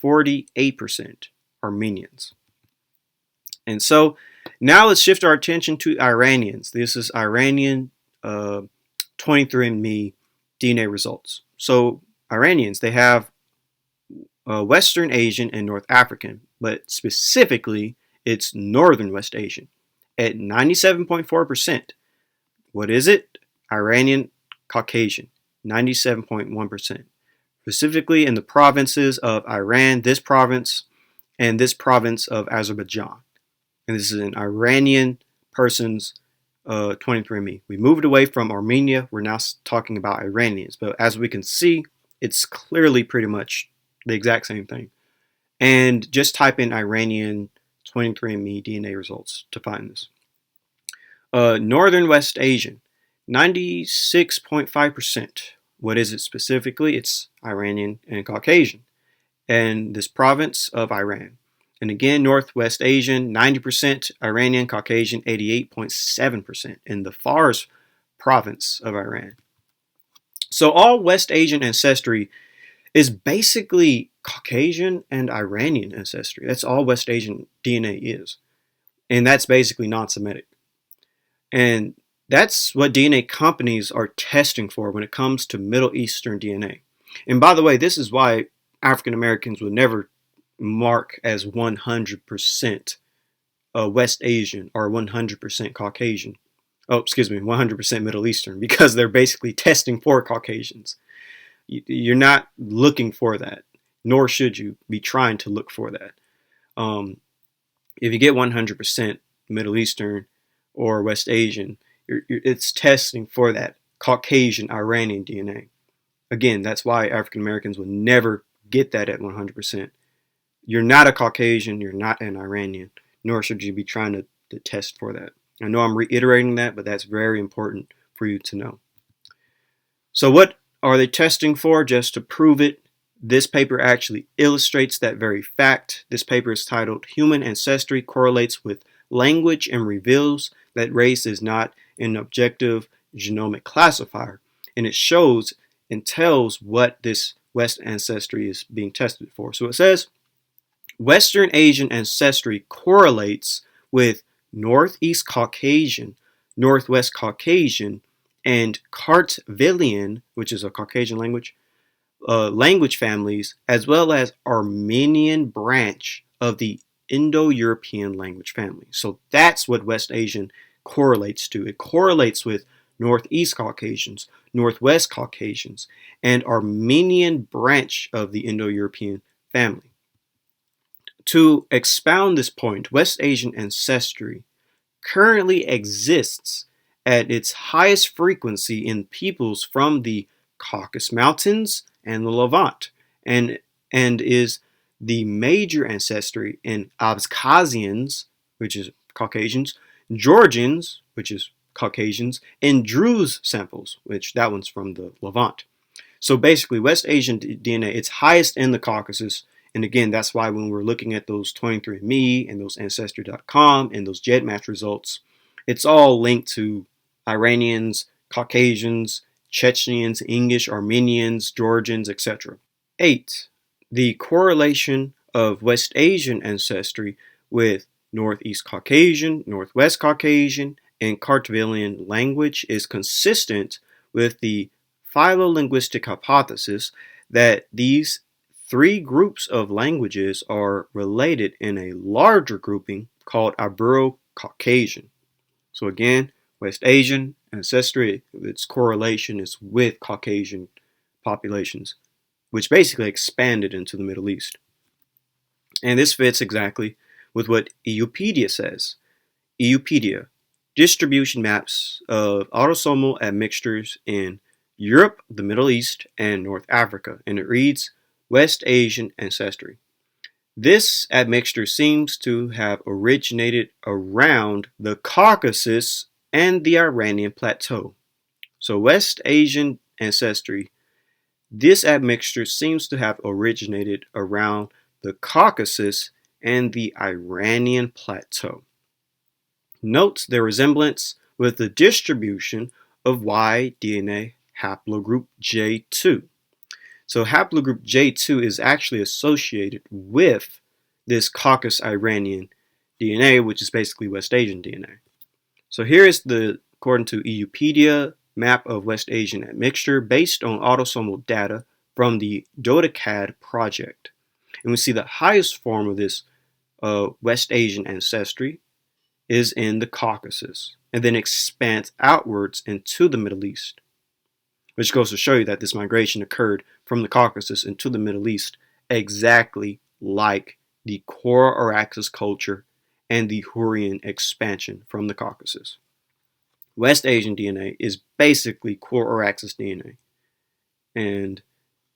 Speaker 1: 48% Armenians. And so now let's shift our attention to Iranians. This is Iranian 23andMe DNA results. So Iranians, they have Western Asian and North African, but specifically it's Northern West Asian at 97.4%. What is it? Iranian Caucasian, 97.1%. Specifically in the provinces of Iran, this province, and this province of Azerbaijan. And this is an Iranian person's 23andMe. We moved away from Armenia. We're now talking about Iranians. But as we can see, it's clearly pretty much the exact same thing. And just type in Iranian 23andMe DNA results to find this. Northern West Asian, 96.5%. What is it specifically? It's Iranian and Caucasian. and this province of Iran. And again, Northwest Asian, 90%, Iranian, Caucasian, 88.7% in the Fars province of Iran. So all West Asian ancestry is basically Caucasian and Iranian ancestry. That's all West Asian DNA is. And that's basically non-Semitic. And that's what DNA companies are testing for when it comes to Middle Eastern DNA. And by the way, this is why African Americans would never mark as 100% West Asian or 100% Caucasian. Oh, excuse me, 100% Middle Eastern, because they're basically testing for Caucasians. You're not looking for that, nor should you be trying to look for that. If you get 100% Middle Eastern or West Asian, it's testing for that Caucasian Iranian DNA. Again, that's why African Americans will never get that at 100%. You're not a Caucasian, you're not an Iranian, nor should you be trying to test for that. I know I'm reiterating that, but that's very important for you to know. So what are they testing for? Just to prove it, this paper actually illustrates that very fact. This paper is titled Human Ancestry Correlates with Language and Reveals that Race is Not an Objective Genomic Classifier. And it shows and tells what this West ancestry is being tested for. So it says, Western Asian ancestry correlates with Northeast Caucasian, Northwest Caucasian, and Kartvelian, which is a Caucasian language, language families, as well as Armenian branch of the Indo-European language family. So that's what West Asian correlates to. It correlates with Northeast Caucasians, Northwest Caucasians, and Armenian branch of the Indo-European family. To expound this point, West Asian ancestry currently exists at its highest frequency in peoples from the Caucasus Mountains and the Levant, and is the major ancestry in Abkhazians, which is Caucasians, Georgians, which is Caucasians, and Druze samples, which that one's from the Levant. So basically, West Asian DNA, it's highest in the Caucasus. And again, that's why when we're looking at those 23andMe and those Ancestry.com and those GEDmatch results, it's all linked to Iranians, Caucasians, Chechens, English, Armenians, Georgians, etc. 8. The correlation of West Asian ancestry with Northeast Caucasian, Northwest Caucasian, and Kartvelian language is consistent with the phylolinguistic hypothesis that these three groups of languages are related in a larger grouping called Ibero-Caucasian. So again, West Asian ancestry, its correlation is with Caucasian populations, which basically expanded into the Middle East. And this fits exactly with what Encyclopedia says. Encyclopedia, distribution maps of autosomal admixtures in Europe, the Middle East, and North Africa. And it reads, West Asian ancestry. This admixture seems to have originated around the Caucasus and the Iranian plateau. So West Asian ancestry, this admixture seems to have originated around the Caucasus and the Iranian plateau. Note their resemblance with the distribution of Y DNA haplogroup J2. So haplogroup J2 is actually associated with this Caucasus Iranian DNA, which is basically West Asian DNA. So here is according to Encyclopedia, map of West Asian admixture based on autosomal data from the DOTACAD project. And we see the highest form of this West Asian ancestry is in the Caucasus, and then expands outwards into the Middle East, which goes to show you that this migration occurred from the Caucasus into the Middle East exactly like the Kora-Araxes culture and the Hurrian expansion from the Caucasus. West Asian DNA is basically Kora-Araxes DNA. And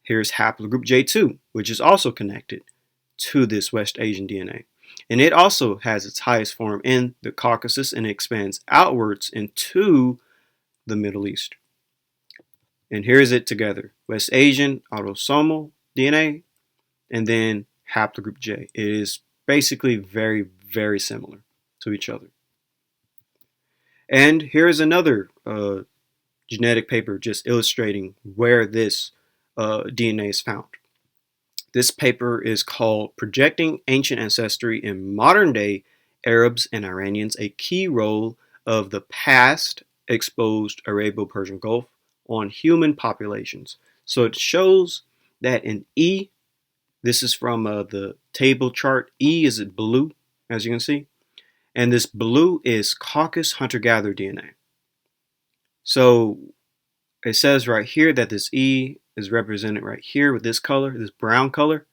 Speaker 1: here's haplogroup J2, which is also connected to this West Asian DNA. And it also has its highest form in the Caucasus and expands outwards into the Middle East. And here's it together. West Asian autosomal DNA and then haplogroup J. It is basically very, very similar to each other. And here's another genetic paper just illustrating where this DNA is found. This paper is called Projecting Ancient Ancestry in Modern Day Arabs and Iranians, a Key Role of the Past Exposed Arabo-Persian Gulf on Human Populations. So it shows that in E, this is from the table chart, E is blue, as you can see, and this blue is Caucasus hunter-gatherer DNA. So it says right here that this E is represented right here with this color, this brown color.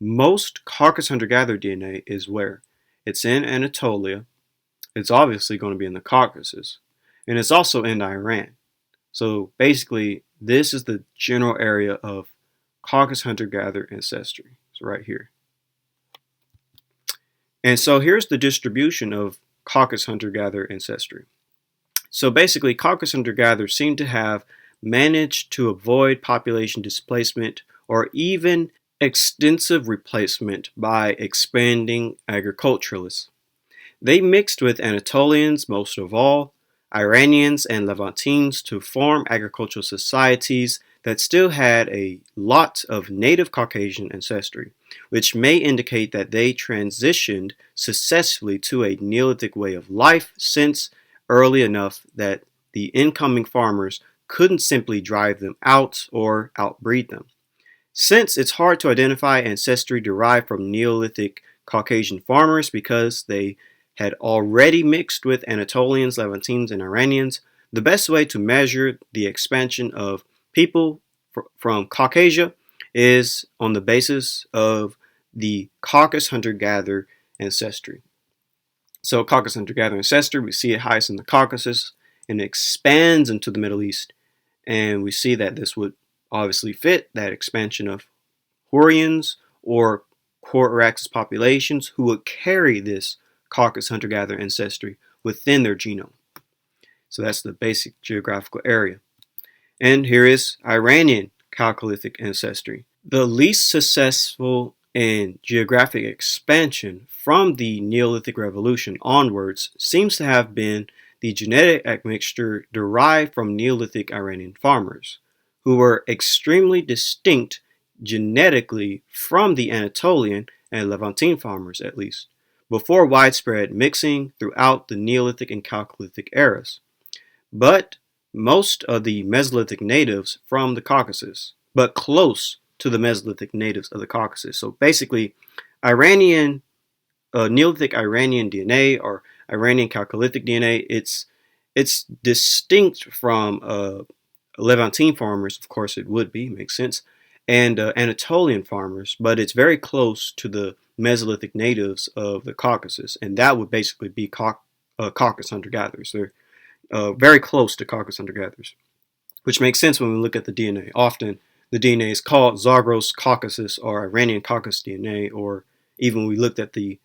Speaker 1: Most Caucasus hunter-gatherer DNA is where? It's in Anatolia. It's obviously going to be in the Caucasus. And it's also in Iran. So basically, this is the general area of Caucasus hunter-gatherer ancestry. It's right here. And so here's the distribution of Caucasus hunter-gatherer ancestry. So basically, Caucasus hunter-gatherers seem to have managed to avoid population displacement or even extensive replacement by expanding agriculturalists. They mixed with Anatolians most of all, Iranians and Levantines to form agricultural societies that still had a lot of native Caucasian ancestry, which may indicate that they transitioned successfully to a Neolithic way of life since early enough that the incoming farmers couldn't simply drive them out or outbreed them. Since it's hard to identify ancestry derived from Neolithic Caucasian farmers because they had already mixed with Anatolians, Levantines, and Iranians, the best way to measure the expansion of people from Caucasia is on the basis of the Caucasus hunter-gatherer ancestry. So Caucasus hunter-gatherer ancestry, we see it highest in the Caucasus and it expands into the Middle East. And we see that this would obviously fit that expansion of Hurrians or Coraxus populations who would carry this Caucasus hunter-gatherer ancestry within their genome. So that's the basic geographical area. And here is Iranian Chalcolithic ancestry. The least successful in geographic expansion from the Neolithic Revolution onwards seems to have been the genetic admixture derived from Neolithic Iranian farmers, who were extremely distinct genetically from the Anatolian and Levantine farmers at least, before widespread mixing throughout the Neolithic and Chalcolithic eras. But most of the Mesolithic natives from the Caucasus, but close to the Mesolithic natives of the Caucasus. So basically, Neolithic Iranian DNA or Iranian Chalcolithic DNA, it's distinct from Levantine farmers, of course it would be, makes sense, and Anatolian farmers, but it's very close to the Mesolithic natives of the Caucasus, and that would basically be Caucasus hunter-gatherers. They're very close to Caucasus hunter-gatherers, which makes sense when we look at the DNA. Often the DNA is called Zagros Caucasus or Iranian Caucasus DNA, or even when we looked at the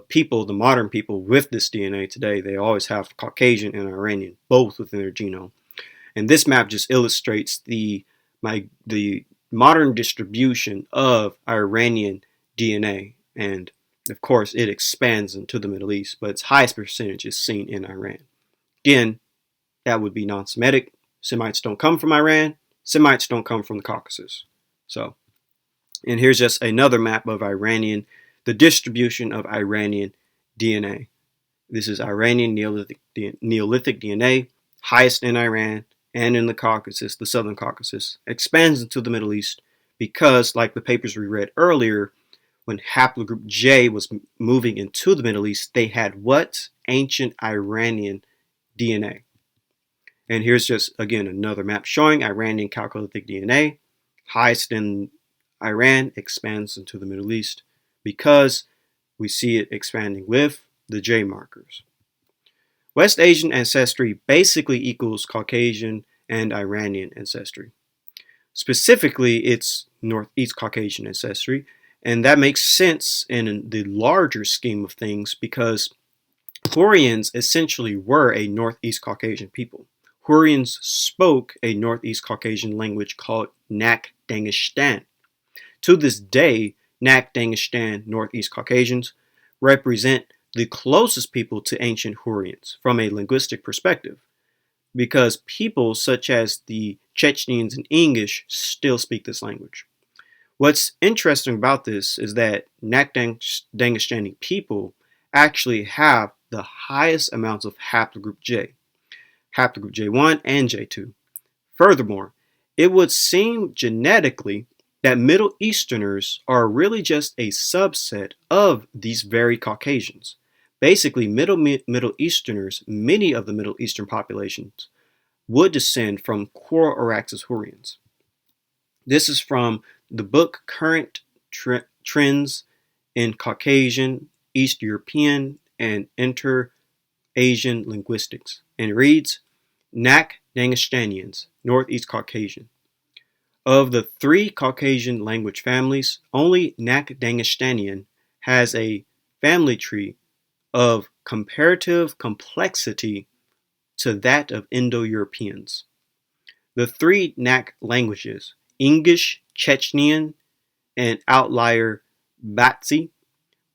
Speaker 1: people, the modern people with this DNA today, they always have Caucasian and Iranian both within their genome. And this map just illustrates the modern distribution of Iranian DNA. And of course, it expands into the Middle East, but its highest percentage is seen in Iran. Again, that would be non-Semitic. Semites don't come from Iran. Semites don't come from the Caucasus. So, and here's just another map of the distribution of Iranian DNA. This is Iranian Neolithic DNA, highest in Iran and in the Caucasus, the Southern Caucasus, expands into the Middle East because, like the papers we read earlier, when Haplogroup J was moving into the Middle East, they had what? Ancient Iranian DNA. And here's just, again, another map showing Iranian Chalcolithic DNA, highest in Iran, expands into the Middle East because we see it expanding with the J markers. West Asian ancestry basically equals Caucasian and Iranian ancestry. Specifically, it's Northeast Caucasian ancestry, and that makes sense in the larger scheme of things because Hurrians essentially were a Northeast Caucasian people. Hurrians spoke a Northeast Caucasian language called Nak Dagestan. To this day, Nak Dagestan Northeast Caucasians, represent the closest people to ancient Hurrians from a linguistic perspective, because people such as the Chechens and English still speak this language. What's interesting about this is that Nak Dangestani people actually have the highest amounts of haplogroup J, haplogroup J1 and J2. Furthermore, it would seem genetically that Middle Easterners are really just a subset of these very Caucasians. Basically, Middle Easterners, many of the Middle Eastern populations, would descend from Kor-Araxes Hurrians. This is from the book Current Trends in Caucasian, East European, and Inter-Asian Linguistics, and it reads, Nak Dangestanians, Northeast Caucasian. Of the three Caucasian language families, only Nak Dangestanian has a family tree of comparative complexity to that of Indo-Europeans. The three Nak languages, English, Chechenian, and outlier Batsi,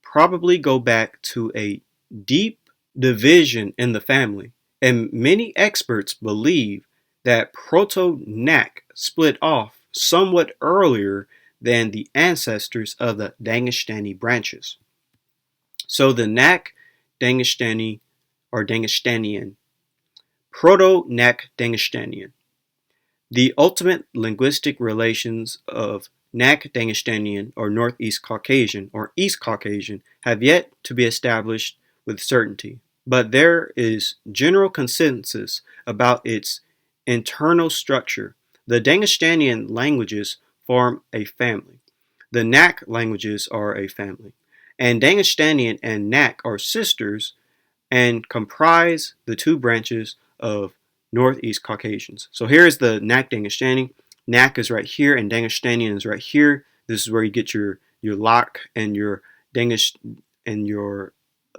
Speaker 1: probably go back to a deep division in the family, and many experts believe that Proto-Nak split off somewhat earlier than the ancestors of the Dangestani branches. So the Nak Dangestani or Dangestanian, Proto-Nak Dangestanian. The ultimate linguistic relations of Nak Dangestanian or Northeast Caucasian or East Caucasian have yet to be established with certainty, but there is general consensus about its internal structure. The Dangestanian languages form a family. The Nak languages are a family. And Dangestanian and Nak are sisters and comprise the two branches of Northeast Caucasians. So here's the Nak Dangestani. Nak is right here and Dangestanian is right here. This is where you get your Lak and your Dangish and your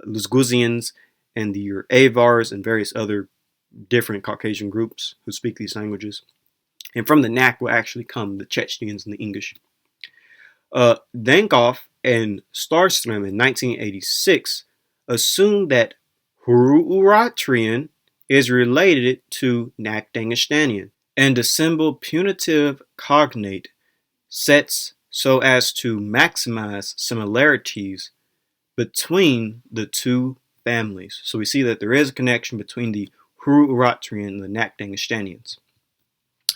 Speaker 1: Luzguzians and your Avars and various other different Caucasian groups who speak these languages. And from the Nak will actually come the Chechens and the English. Dankoff and Starstrom in 1986 assumed that Hurrian is related to Nak Dangestanian and assembled punitive cognate sets so as to maximize similarities between the two families. So we see that there is a connection between the Hurrian and the Nak Dangestanians.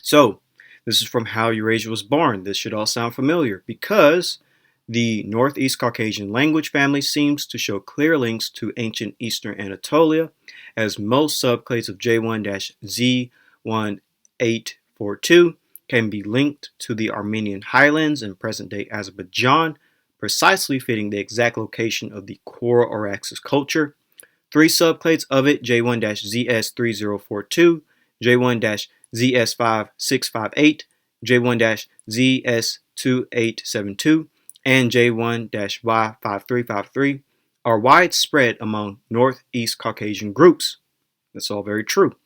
Speaker 1: So this is from How Eurasia Was Born. This should all sound familiar because the Northeast Caucasian language family seems to show clear links to ancient Eastern Anatolia, as most subclades of J1-Z1842 can be linked to the Armenian highlands in present-day Azerbaijan, precisely fitting the exact location of the Kor-Araxes culture. Three subclades of it, J1-ZS3042, J1-ZS5658, J1-ZS2872, and J1-Y5353 are widespread among Northeast Caucasian groups. That's all very true.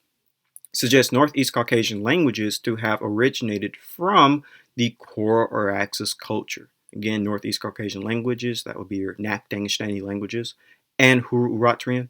Speaker 1: Suggests Northeast Caucasian languages to have originated from the Kor-Araxes culture. Again, Northeast Caucasian languages, that would be your Nak Dangestani languages, and Hurrian.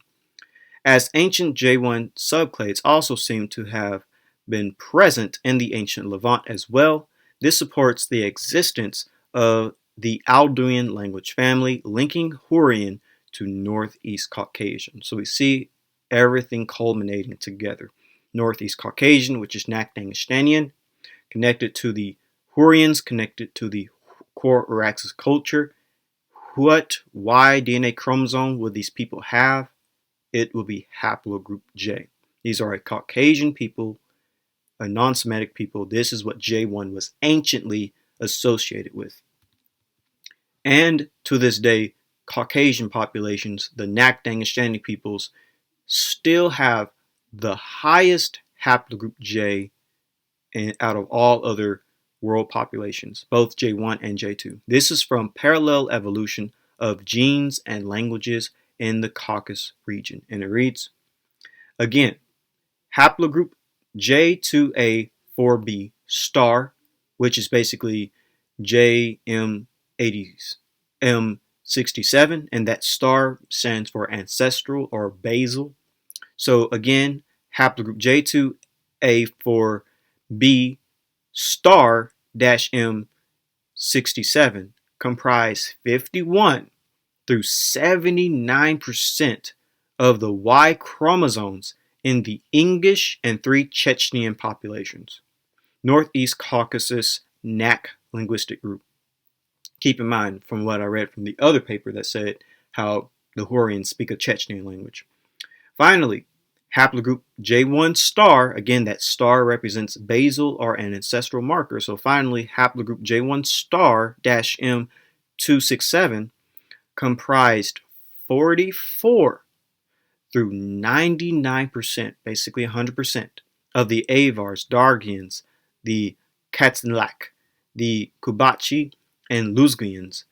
Speaker 1: As ancient J1 subclades also seem to have been present in the ancient Levant as well, this supports the existence of the Alduin language family linking Hurrian to Northeast Caucasian. So we see everything culminating together. Northeast Caucasian, which is Nak Dangestanian, connected to the Hurrians, connected to the Kor-Araxes culture. What Y DNA chromosome would these people have? It will be Haplogroup J. These are a Caucasian people, a non-Semitic people. This is what J1 was anciently associated with. And to this day, Caucasian populations, the Nak Dangestani peoples, still have the highest haplogroup J out of all other world populations, both J1 and J2. This is from Parallel Evolution of Genes and Languages in the Caucasus region. And it reads, again, haplogroup J2A4B star, which is basically JM80s, M67, and that star stands for ancestral or basal. So again, haplogroup J2A4B star dash M67 comprise 51 through 79% of the Y chromosomes in the English and 3 Chechenian populations. Northeast Caucasus NAC linguistic group. Keep in mind from what I read from the other paper that said how the Hurrians speak a Chechenian language. Finally, haplogroup J1 star, again that star represents basal or an ancestral marker. So finally, haplogroup J1 star dash M267 comprised 44 through 99%, basically 100%, of the Avars, Dargians, the Katznlak, the Kubachi, and Luzgians,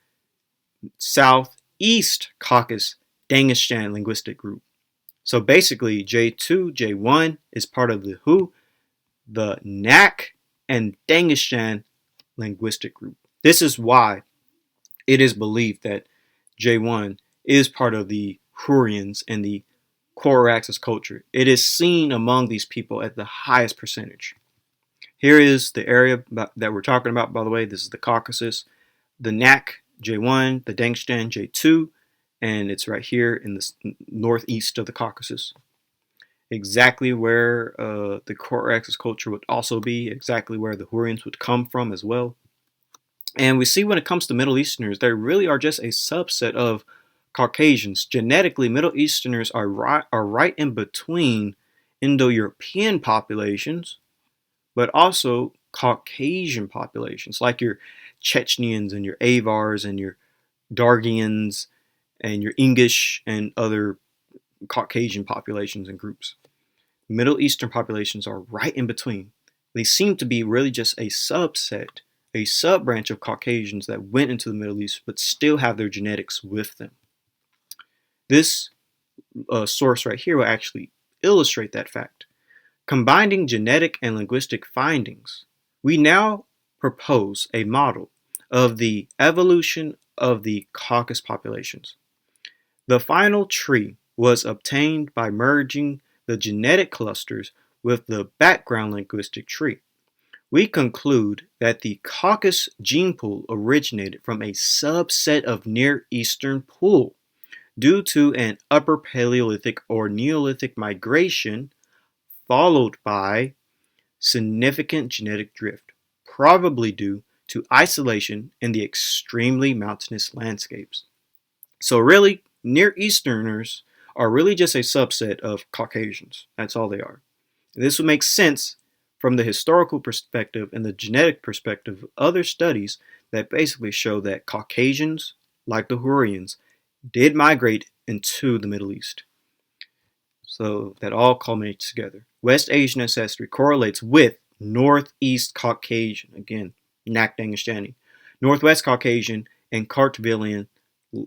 Speaker 1: Southeast Caucasus Dagestan linguistic group. So basically, J2, J1 is part of the Hu, the Nak, and Dagestan linguistic group. This is why it is believed that J1 is part of the Hurrians and the Corax's culture. It is seen among these people at the highest percentage. Here is the area that we're talking about, by the way. This is the Caucasus, the Nak, J1, the Dagestan, J2, and it's right here in the northeast of the Caucasus. Exactly where the Corax's culture would also be, exactly where the Hurrians would come from as well. And we see when it comes to Middle Easterners, they really are just a subset of Caucasians. Genetically, Middle Easterners are right in between Indo-European populations, but also Caucasian populations, like your Chechenians and your Avars and your Dargians and your English and other Caucasian populations and groups. Middle Eastern populations are right in between. They seem to be really just a subset, a sub-branch of Caucasians that went into the Middle East but still have their genetics with them. This source right here will actually illustrate that fact. Combining genetic and linguistic findings, we now propose a model of the evolution of the Caucasus populations. The final tree was obtained by merging the genetic clusters with the background linguistic tree. We conclude that the Caucasus gene pool originated from a subset of Near Eastern pool due to an Upper Paleolithic or Neolithic migration followed by significant genetic drift, probably due to isolation in the extremely mountainous landscapes. So really, Near Easterners are really just a subset of Caucasians. That's all they are. This would make sense from the historical perspective and the genetic perspective of other studies that basically show that Caucasians, like the Hurrians, did migrate into the Middle East. So that all culminates together. West Asian ancestry correlates with Northeast Caucasian, again, Nak Dangestani, Northwest Caucasian, and Kartvelian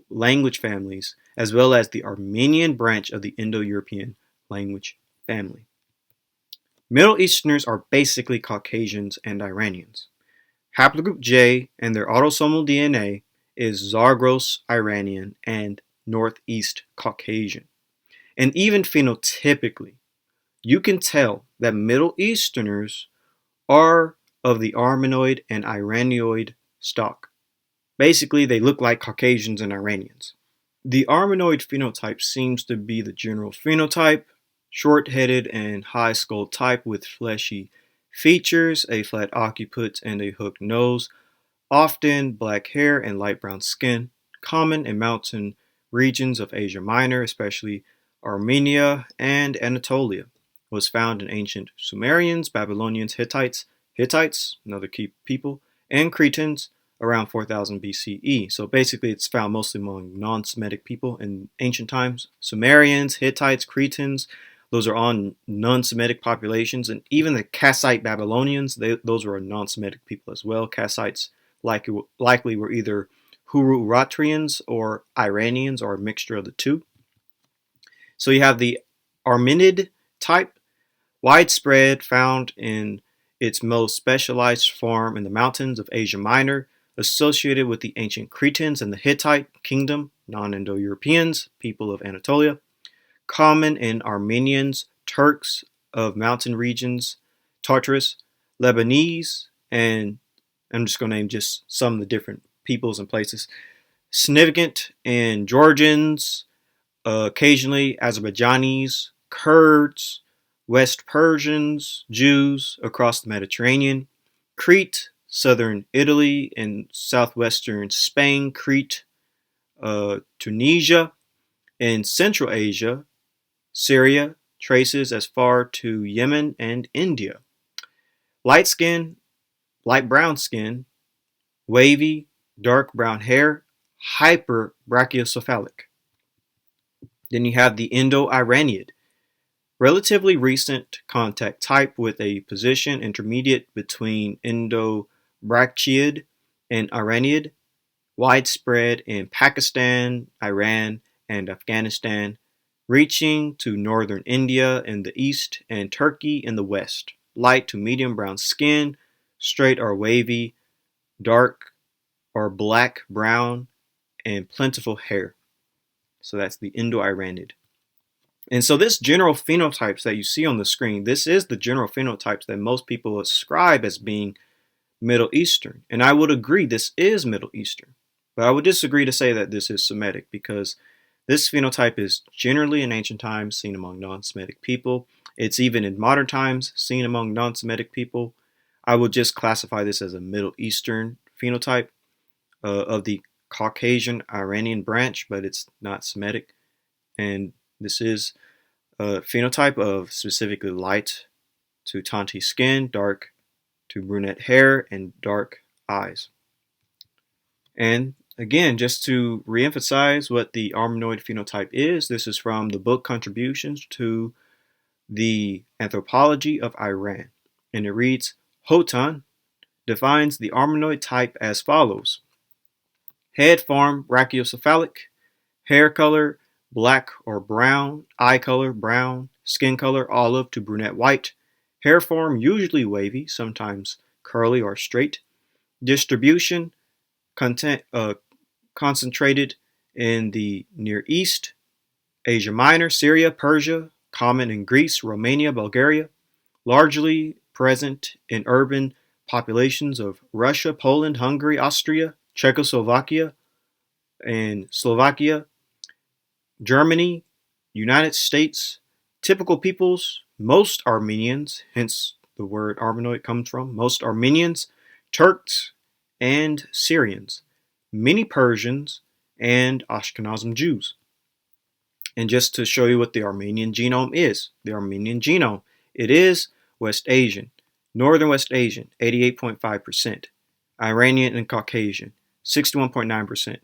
Speaker 1: language families, as well as the Armenian branch of the Indo-European language family. Middle Easterners are basically Caucasians and Iranians. Haplogroup J and their autosomal DNA is Zagros Iranian and Northeast Caucasian. And even phenotypically, you can tell that Middle Easterners are of the Armenoid and Iranianoid stock. Basically, they look like Caucasians and Iranians. The Armenoid phenotype seems to be the general phenotype, short-headed and high-skull type with fleshy features, a flat occiput, and a hooked nose, often black hair and light brown skin, common in mountain regions of Asia Minor, especially Armenia and Anatolia. Was found in ancient Sumerians, Babylonians, Hittites, another key people, and Cretans around 4000 BCE. So basically it's found mostly among non-Semitic people in ancient times. Sumerians, Hittites, Cretans, those are all non-Semitic populations, and even the Kassite Babylonians, those were non-Semitic people as well. Kassites likely were either Hurrians or Iranians or a mixture of the two. So you have the Armenid type, widespread, found in its most specialized form in the mountains of Asia Minor, associated with the ancient Cretans and the Hittite kingdom, non-Indo-Europeans, people of Anatolia, common in Armenians, Turks of mountain regions, Tartarus, Lebanese, and I'm just going to name just some of the different peoples and places. Significant in Georgians, occasionally Azerbaijanis, Kurds, West Persians, Jews across the Mediterranean, Crete, southern Italy, and southwestern Spain, Crete, Tunisia, in Central Asia, Syria, traces as far to Yemen and India. Light skin, light brown skin, wavy, dark brown hair, hyperbrachiocephalic. Then you have the Indo-Iraniid, relatively recent contact type with a position intermediate between Indo-Brachioid and Iraniid, widespread in Pakistan, Iran, and Afghanistan, reaching to northern India in the east and Turkey in the west. Light to medium brown skin, straight or wavy, dark or black brown, and plentiful hair. So that's the Indo-Iraniid. And so this general phenotypes that you see on the screen, this is the general phenotypes that most people ascribe as being Middle Eastern. And I would agree this is Middle Eastern. But I would disagree to say that this is Semitic, because this phenotype is generally in ancient times seen among non-Semitic people. It's even in modern times seen among non-Semitic people. I would just classify this as a Middle Eastern phenotype of the Caucasian Iranian branch, but it's not Semitic. And this is a phenotype of specifically light to tawny skin, dark to brunette hair, and dark eyes. And again, just to reemphasize what the Armenoid phenotype is, this is from the book Contributions to the Anthropology of Iran. And it reads, Hotan defines the Armenoid type as follows. Head form brachiocephalic, hair color black or brown, eye color brown, skin color olive to brunette white, hair form usually wavy, sometimes curly or straight, distribution concentrated in the Near East, Asia Minor, Syria, Persia, common in Greece, Romania, Bulgaria, largely present in urban populations of Russia, Poland, Hungary, Austria, Czechoslovakia, and Slovakia, Germany, United States, typical peoples, most Armenians, hence the word Armenoid comes from, most Armenians, Turks, and Syrians, many Persians, and Ashkenazim Jews. And just to show you what the Armenian genome is, it is West Asian, Northern West Asian, 88.5%, Iranian and Caucasian, 61.9%.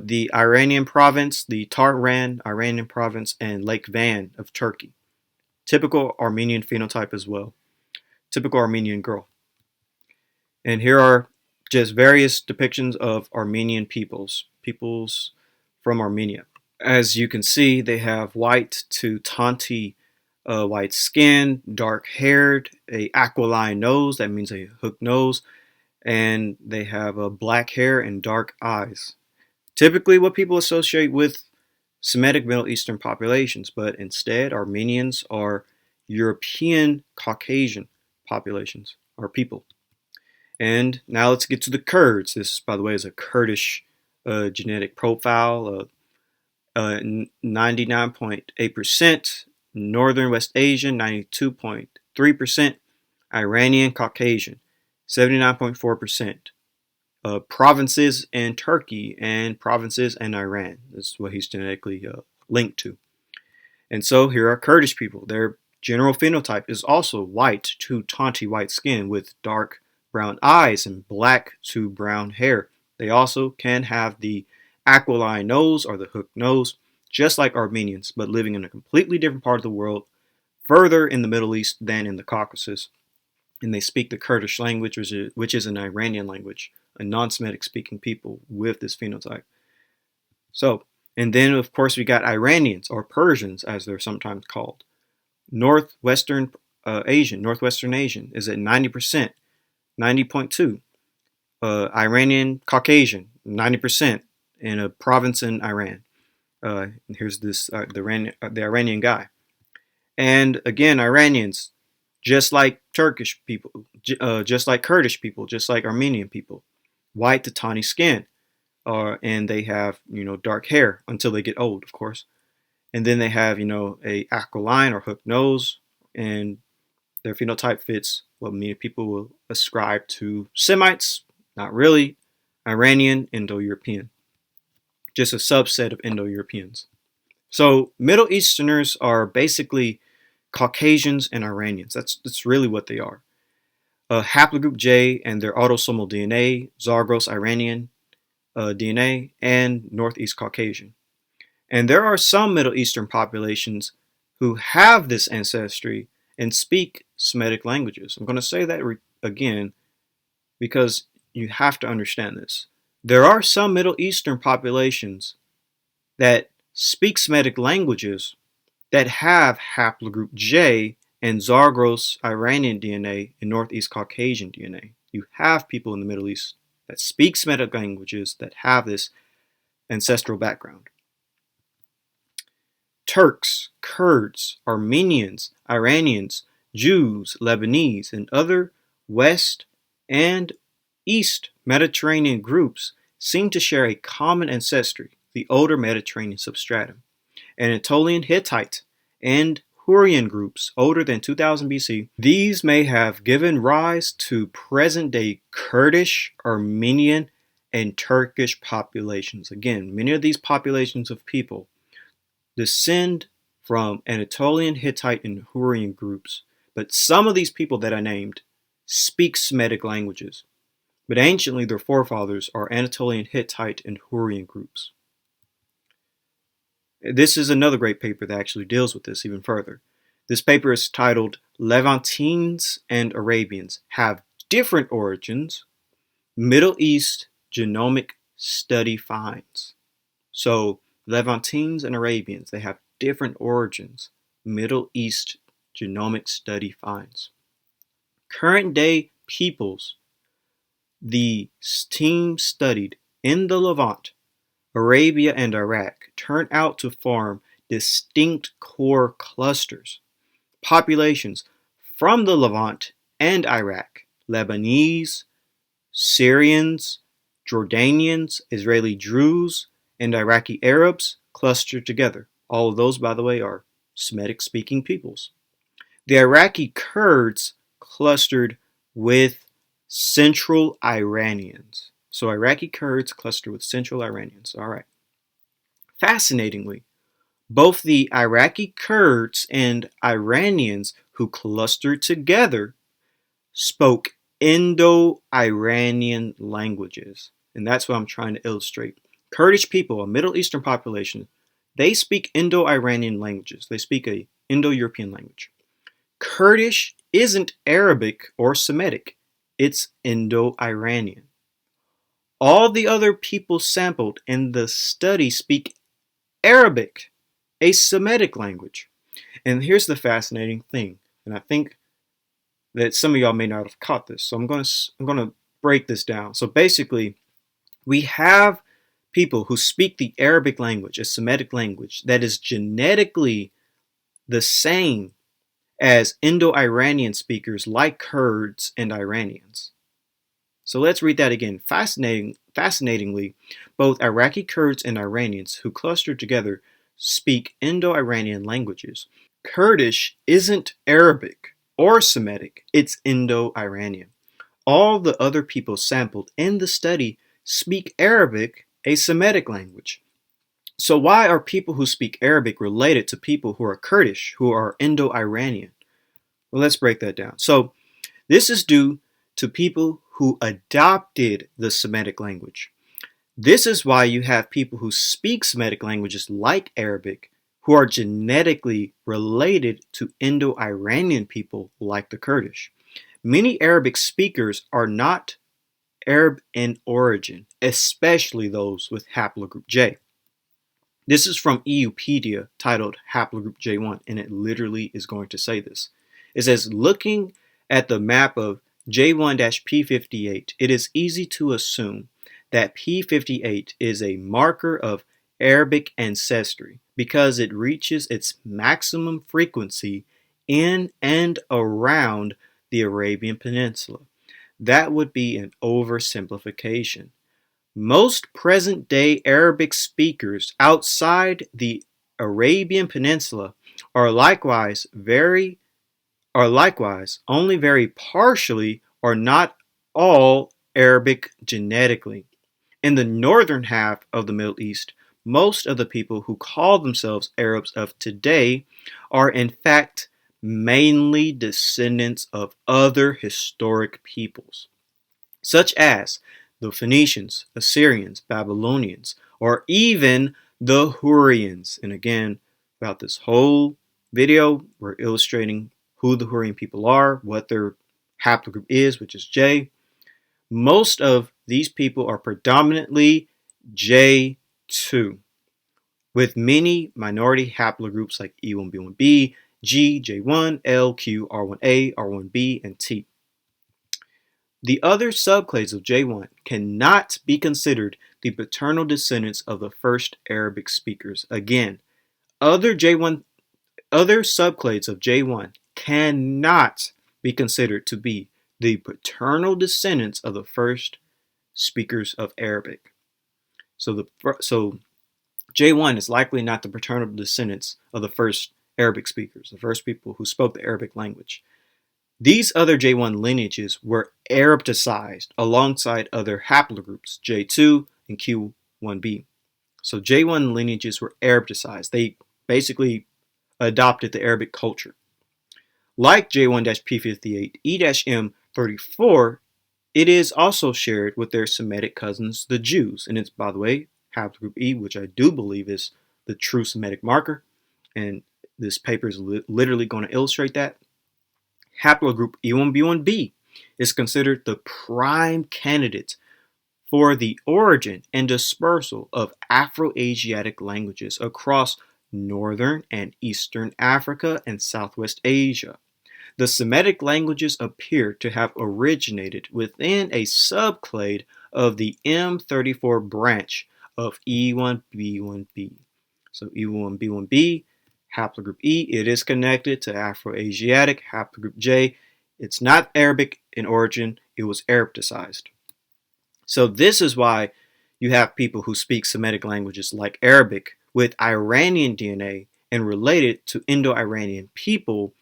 Speaker 1: The Iranian province, the Tahran Iranian province, and Lake Van of Turkey. Typical Armenian phenotype as well. Typical Armenian girl. And here are just various depictions of Armenian peoples from Armenia. As you can see, they have white to tawny white skin, dark haired, a aquiline nose, that means a hooked nose, and they have black hair and dark eyes. Typically what people associate with Semitic Middle Eastern populations, but instead Armenians are European Caucasian populations, or people. And now let's get to the Kurds. This, by the way, is a Kurdish genetic profile. 99.8%, Northern West Asian, 92.3%, Iranian Caucasian, 79.4%. Provinces in Turkey and provinces in Iran. This is what he's genetically linked to. And so here are Kurdish people. Their general phenotype is also white to tawny white skin with dark brown eyes and black to brown hair. They also can have the aquiline nose or the hooked nose, just like Armenians, but living in a completely different part of the world, further in the Middle East than in the Caucasus. And they speak the Kurdish language, which is an Iranian language, a non-Semitic speaking people with this phenotype. So, and then of course we got Iranians, or Persians as they're sometimes called. Northwestern Asian is at 90%, 90.2. Iranian Caucasian, 90% in a province in Iran. Here's this the Iranian guy. And again, Iranians, just like Turkish people, just like Kurdish people, just like Armenian people, white to tawny skin, and they have dark hair until they get old, of course. And then they have a aquiline or hooked nose, and their phenotype fits what many people will ascribe to Semites. Not really. Iranian, Indo-European, just a subset of Indo-Europeans. So Middle Easterners are basically Caucasians and Iranians. That's really what they are. Haplogroup J and their autosomal DNA, Zagros Iranian DNA, and Northeast Caucasian. And there are some Middle Eastern populations who have this ancestry and speak Semitic languages. I'm going to say that again because you have to understand this. There are some Middle Eastern populations that speak Semitic languages that have haplogroup J and Zagros Iranian DNA and Northeast Caucasian DNA. You have people in the Middle East that speak Semitic languages that have this ancestral background. Turks, Kurds, Armenians, Iranians, Jews, Lebanese, and other West and East Mediterranean groups seem to share a common ancestry, the older Mediterranean substratum. Anatolian Hittite and Hurrian groups older than 2000 BC. These may have given rise to present-day Kurdish, Armenian, and Turkish populations. Again, many of these populations of people descend from Anatolian, Hittite, and Hurrian groups, but some of these people that I named speak Semitic languages. But anciently, their forefathers are Anatolian, Hittite, and Hurrian groups. This is another great paper that actually deals with this even further. This paper is titled Levantines and Arabians Have Different Origins, Middle East Genomic Study Finds. So Levantines and Arabians, they have different origins, Middle East Genomic Study Finds. Current day peoples the team studied in the Levant, Arabia, and Iraq turn out to form distinct core clusters. Populations from the Levant and Iraq, Lebanese, Syrians, Jordanians, Israeli Druze, and Iraqi Arabs clustered together. All of those, by the way, are Semitic-speaking peoples. The Iraqi Kurds clustered with Central Iranians. So Iraqi Kurds cluster with Central Iranians. All right. Fascinatingly, both the Iraqi Kurds and Iranians who clustered together spoke Indo-Iranian languages. And that's what I'm trying to illustrate. Kurdish people, a Middle Eastern population, they speak Indo-Iranian languages. They speak a Indo-European language. Kurdish isn't Arabic or Semitic. It's Indo-Iranian. All the other people sampled in the study speak Arabic, a Semitic language. And here's the fascinating thing, and I think that some of y'all may not have caught this, so I'm going to break this down. So basically, we have people who speak the Arabic language, a Semitic language, that is genetically the same as Indo-Iranian speakers like Kurds and Iranians. So let's read that again. Fascinatingly, both Iraqi Kurds and Iranians who cluster together speak Indo-Iranian languages. Kurdish isn't Arabic or Semitic, it's Indo-Iranian. All the other people sampled in the study speak Arabic, a Semitic language. So why are people who speak Arabic related to people who are Kurdish, who are Indo-Iranian? Well, let's break that down. So this is due to people who adopted the Semitic language. This is why you have people who speak Semitic languages like Arabic who are genetically related to Indo-Iranian people like the Kurdish. Many Arabic speakers are not Arab in origin, especially those with haplogroup J. This is from Encyclopedia titled Haplogroup J1, and it literally is going to say this. It says, looking at the map of J1-P58, it is easy to assume that P58 is a marker of Arabic ancestry because it reaches its maximum frequency in and around the Arabian Peninsula. That would be an oversimplification. Most present-day Arabic speakers outside the Arabian Peninsula are likewise only very partially or not all Arabic genetically. In the northern half of the Middle East, most of the people who call themselves Arabs of today are in fact mainly descendants of other historic peoples, such as the Phoenicians, Assyrians, Babylonians, or even the Hurrians. And again, throughout this whole video, we're illustrating who the Hurrian people are, what their haplogroup is, which is J. Most of these people are predominantly J2, with many minority haplogroups like E1B1B, G, J1, L, Q, R1A, R1B, and T. The other subclades of J1 cannot be considered the paternal descendants of the first Arabic speakers. Again, other subclades of J1 cannot be considered to be the paternal descendants of the first speakers of Arabic. So J1 is likely not the paternal descendants of the first Arabic speakers, the first people who spoke the Arabic language. These other J1 lineages were Arabicized alongside other haplogroups, J2 and Q1b. So J1 lineages were Arabicized. They basically adopted the Arabic culture. Like J1-P58, E-M34, it is also shared with their Semitic cousins, the Jews. And it's, by the way, haplogroup E, which I do believe is the true Semitic marker. And this paper is literally going to illustrate that. Haplogroup E1B1B is considered the prime candidate for the origin and dispersal of Afro-Asiatic languages across northern and eastern Africa and Southwest Asia. The Semitic languages appear to have originated within a subclade of the M34 branch of E1B1B. So E1B1B, haplogroup E, it is connected to Afro-Asiatic, haplogroup J. It's not Arabic in origin, it was Arabicized. So this is why you have people who speak Semitic languages like Arabic with Iranian DNA and related to Indo-Iranian people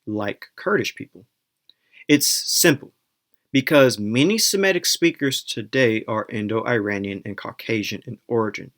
Speaker 1: like Kurdish people. It's simple because many Semitic speakers today are Indo-Iranian and Caucasian in origin,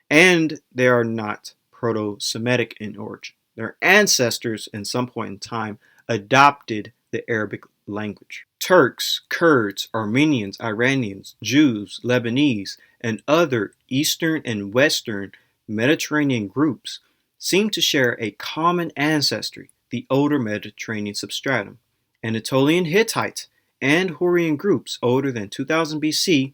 Speaker 1: and they are not Proto-Semitic in origin. Their ancestors, in some point in time, adopted the Arabic language. Turks, Kurds, Armenians, Iranians, Jews, Lebanese, and other Eastern and Western Mediterranean groups seem to share a common ancestry, the older Mediterranean substratum. Anatolian Hittite and Hurrian groups older than 2000 BC,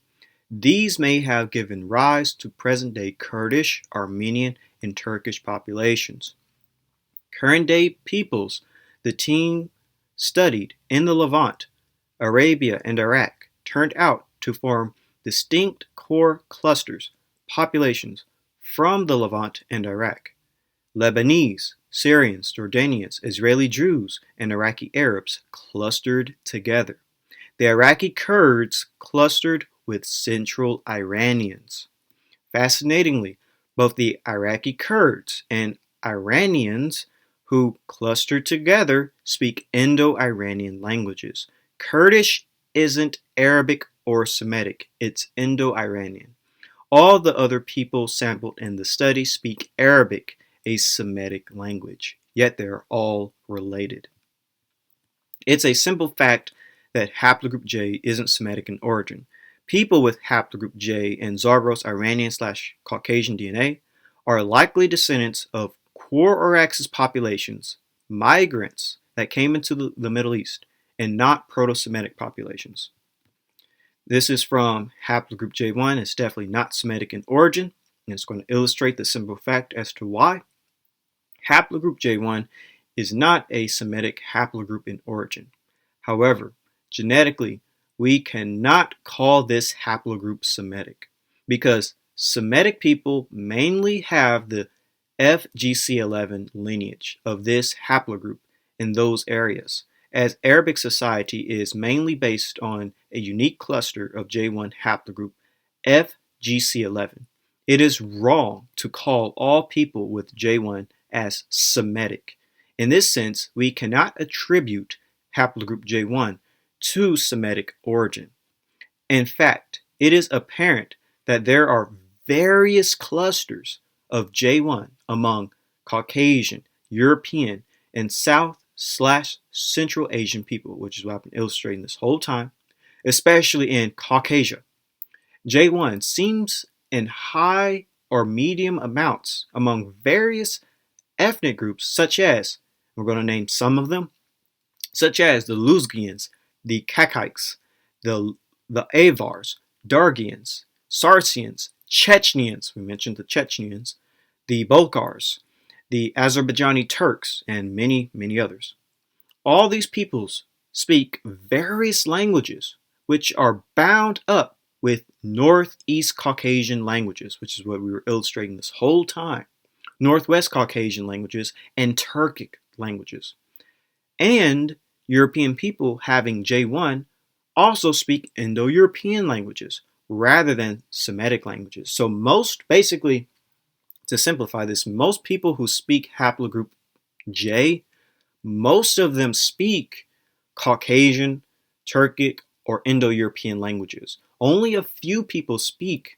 Speaker 1: these may have given rise to present-day Kurdish, Armenian, and Turkish populations. Current-day peoples the team studied in the Levant, Arabia, and Iraq turned out to form distinct core clusters, populations from the Levant and Iraq. Lebanese, Syrians, Jordanians, Israeli Jews, and Iraqi Arabs clustered together. The Iraqi Kurds clustered with Central Iranians. Fascinatingly, both the Iraqi Kurds and Iranians who clustered together speak Indo-Iranian languages. Kurdish isn't Arabic or Semitic, it's Indo-Iranian. All the other people sampled in the study speak Arabic, a Semitic language, yet they're all related. It's a simple fact that haplogroup J isn't Semitic in origin. People with haplogroup J and Zagros Iranian/Caucasian DNA are likely descendants of core or axis populations, migrants that came into the Middle East, and not Proto-Semitic populations. This is from haplogroup J1. It's definitely not Semitic in origin, and it's going to illustrate the simple fact as to why. Haplogroup J1 is not a Semitic haplogroup in origin. However, Genetically, we cannot call this haplogroup Semitic because Semitic people mainly have the FGC11 lineage of this haplogroup in those areas, as Arabic society is mainly based on a unique cluster of J1 haplogroup FGC11. It is wrong to call all people with J1 as Semitic. In this sense, we cannot attribute haplogroup J1 to Semitic origin. In fact, it is apparent that there are various clusters of J1 among Caucasian, European, and South/Central Asian people, which is what I've been illustrating this whole time, especially in Caucasia. J1 seems in high or medium amounts among various ethnic groups, such as, we're going to name some of them, such as the Luzgians, the Kakaiks, the Avars, Dargians, Sarsians, Chechenians, we mentioned the Chechenians, the Bulgars, the Azerbaijani Turks, and many, many others. All these peoples speak various languages which are bound up with Northeast Caucasian languages, which is what we were illustrating this whole time, Northwest Caucasian languages, and Turkic languages. And European people having J1 also speak Indo-European languages rather than Semitic languages. So basically, to simplify this, most people who speak haplogroup J, most of them speak Caucasian, Turkic, or Indo-European languages. Only a few people speak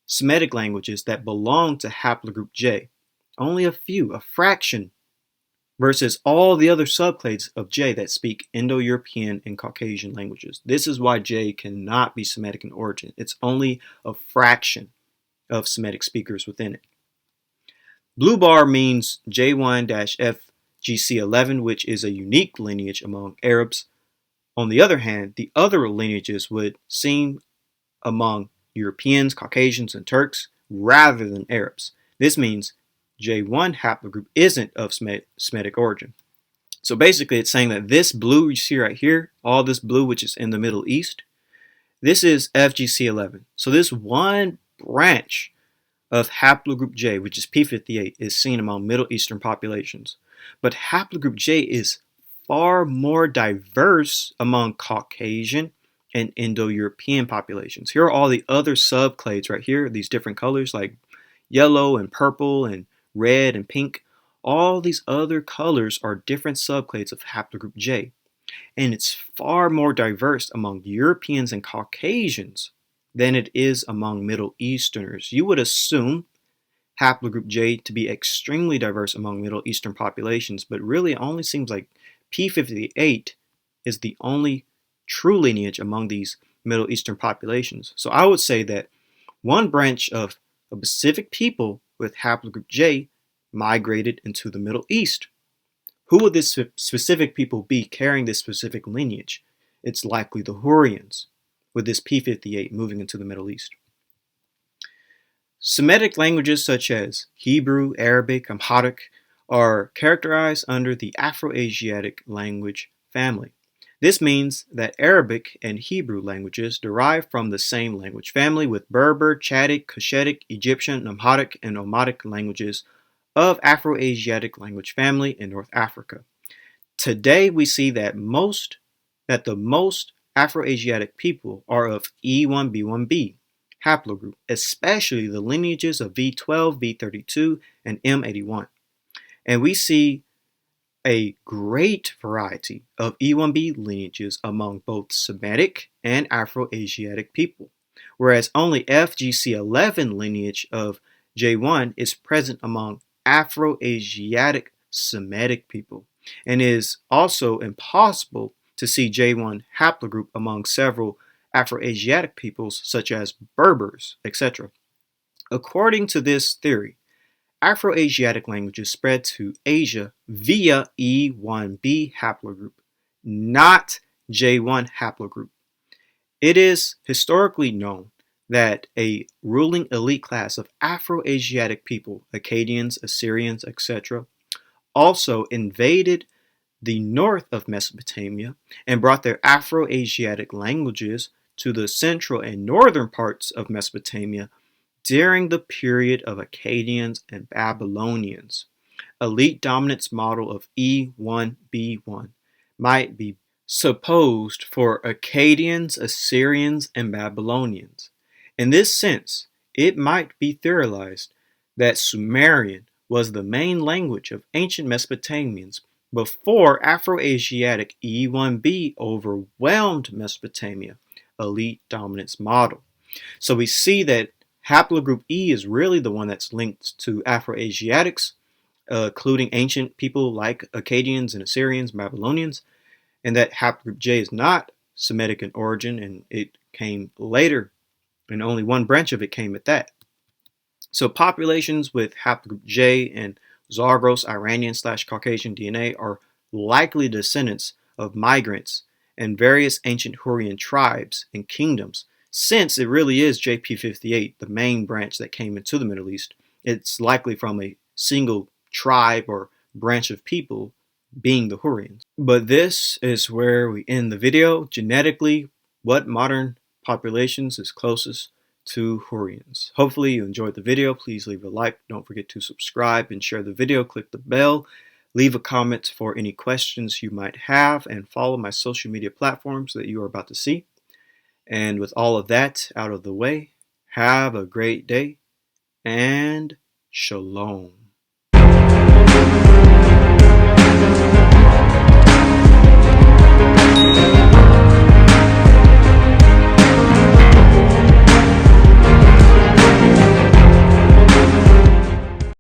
Speaker 1: Semitic languages that belong to haplogroup J. Only a few, a fraction, versus all the other subclades of J that speak Indo-European and Caucasian languages. This is why J cannot be Semitic in origin. It's only a fraction of Semitic speakers within it. Blue bar means J1-FGC11, which is a unique lineage among Arabs. On the other hand, the other lineages would seem among Europeans, Caucasians, and Turks rather than Arabs. This means J1 haplogroup isn't of Semitic origin. So basically it's saying that this blue you see right here, all this blue which is in the Middle East, this is FGC11. So this one branch of haplogroup J, which is P58, is seen among Middle Eastern populations. But haplogroup J is far more diverse among Caucasian and Indo-European populations. Here are all the other subclades right here, these different colors like yellow and purple and red and pink. All these other colors are different subclades of haplogroup J. And it's far more diverse among Europeans and Caucasians than it is among Middle Easterners. You would assume haplogroup J to be extremely diverse among Middle Eastern populations, but really it only seems like P58 is the only true lineage among these Middle Eastern populations. So I would say that one branch of a specific people with haplogroup J migrated into the Middle East. Who would this specific people be carrying this specific lineage? It's likely the Hurrians, with this P58 moving into the Middle East. Semitic languages such as Hebrew, Arabic, Amharic are characterized under the Afro-Asiatic language family. This means that Arabic and Hebrew languages derive from the same language family with Berber, Chadic, Cushitic, Egyptian, Amharic, and Omotic languages of Afro-Asiatic language family in North Africa. Today we see that the most Afro-Asiatic people are of E1b1b haplogroup, especially the lineages of V12, V32, and M81. And we see a great variety of E1b lineages among both Semitic and Afro-Asiatic people, whereas only FGC11 lineage of J1 is present among Afro-Asiatic Semitic people, and is also impossible to see J1 haplogroup among several Afro-Asiatic peoples such as Berbers, etc. According to this theory, Afro-Asiatic languages spread to Asia via E1b haplogroup, not J1 haplogroup. It is historically known that a ruling elite class of Afro-Asiatic people, Akkadians, Assyrians, etc., also invaded the north of Mesopotamia and brought their Afro-Asiatic languages to the central and northern parts of Mesopotamia during the period of Akkadians and Babylonians. Elite dominance model of E1B1 might be supposed for Akkadians, Assyrians, and Babylonians. In this sense, it might be theorized that Sumerian was the main language of ancient Mesopotamians before Afro-Asiatic E1B overwhelmed Mesopotamia, elite dominance model. So we see that haplogroup E is really the one that's linked to Afro-Asiatics, including ancient people like Akkadians and Assyrians, Babylonians, and that haplogroup J is not Semitic in origin, and it came later, and only one branch of it came at that. So populations with haplogroup J and Zagros Iranian/Caucasian DNA are likely descendants of migrants and various ancient Hurrian tribes and kingdoms. Since it really is JP58, the main branch that came into the Middle East, it's likely from a single tribe or branch of people, being the Hurrians. But this is where we end the video. Genetically, what modern populations is closest to Hurrians? Hopefully you enjoyed the video. Please leave a like. Don't forget to subscribe and share the video. Click the bell. Leave a comment for any questions you might have, and follow my social media platforms that you are about to see. And with all of that out of the way, have a great day and shalom.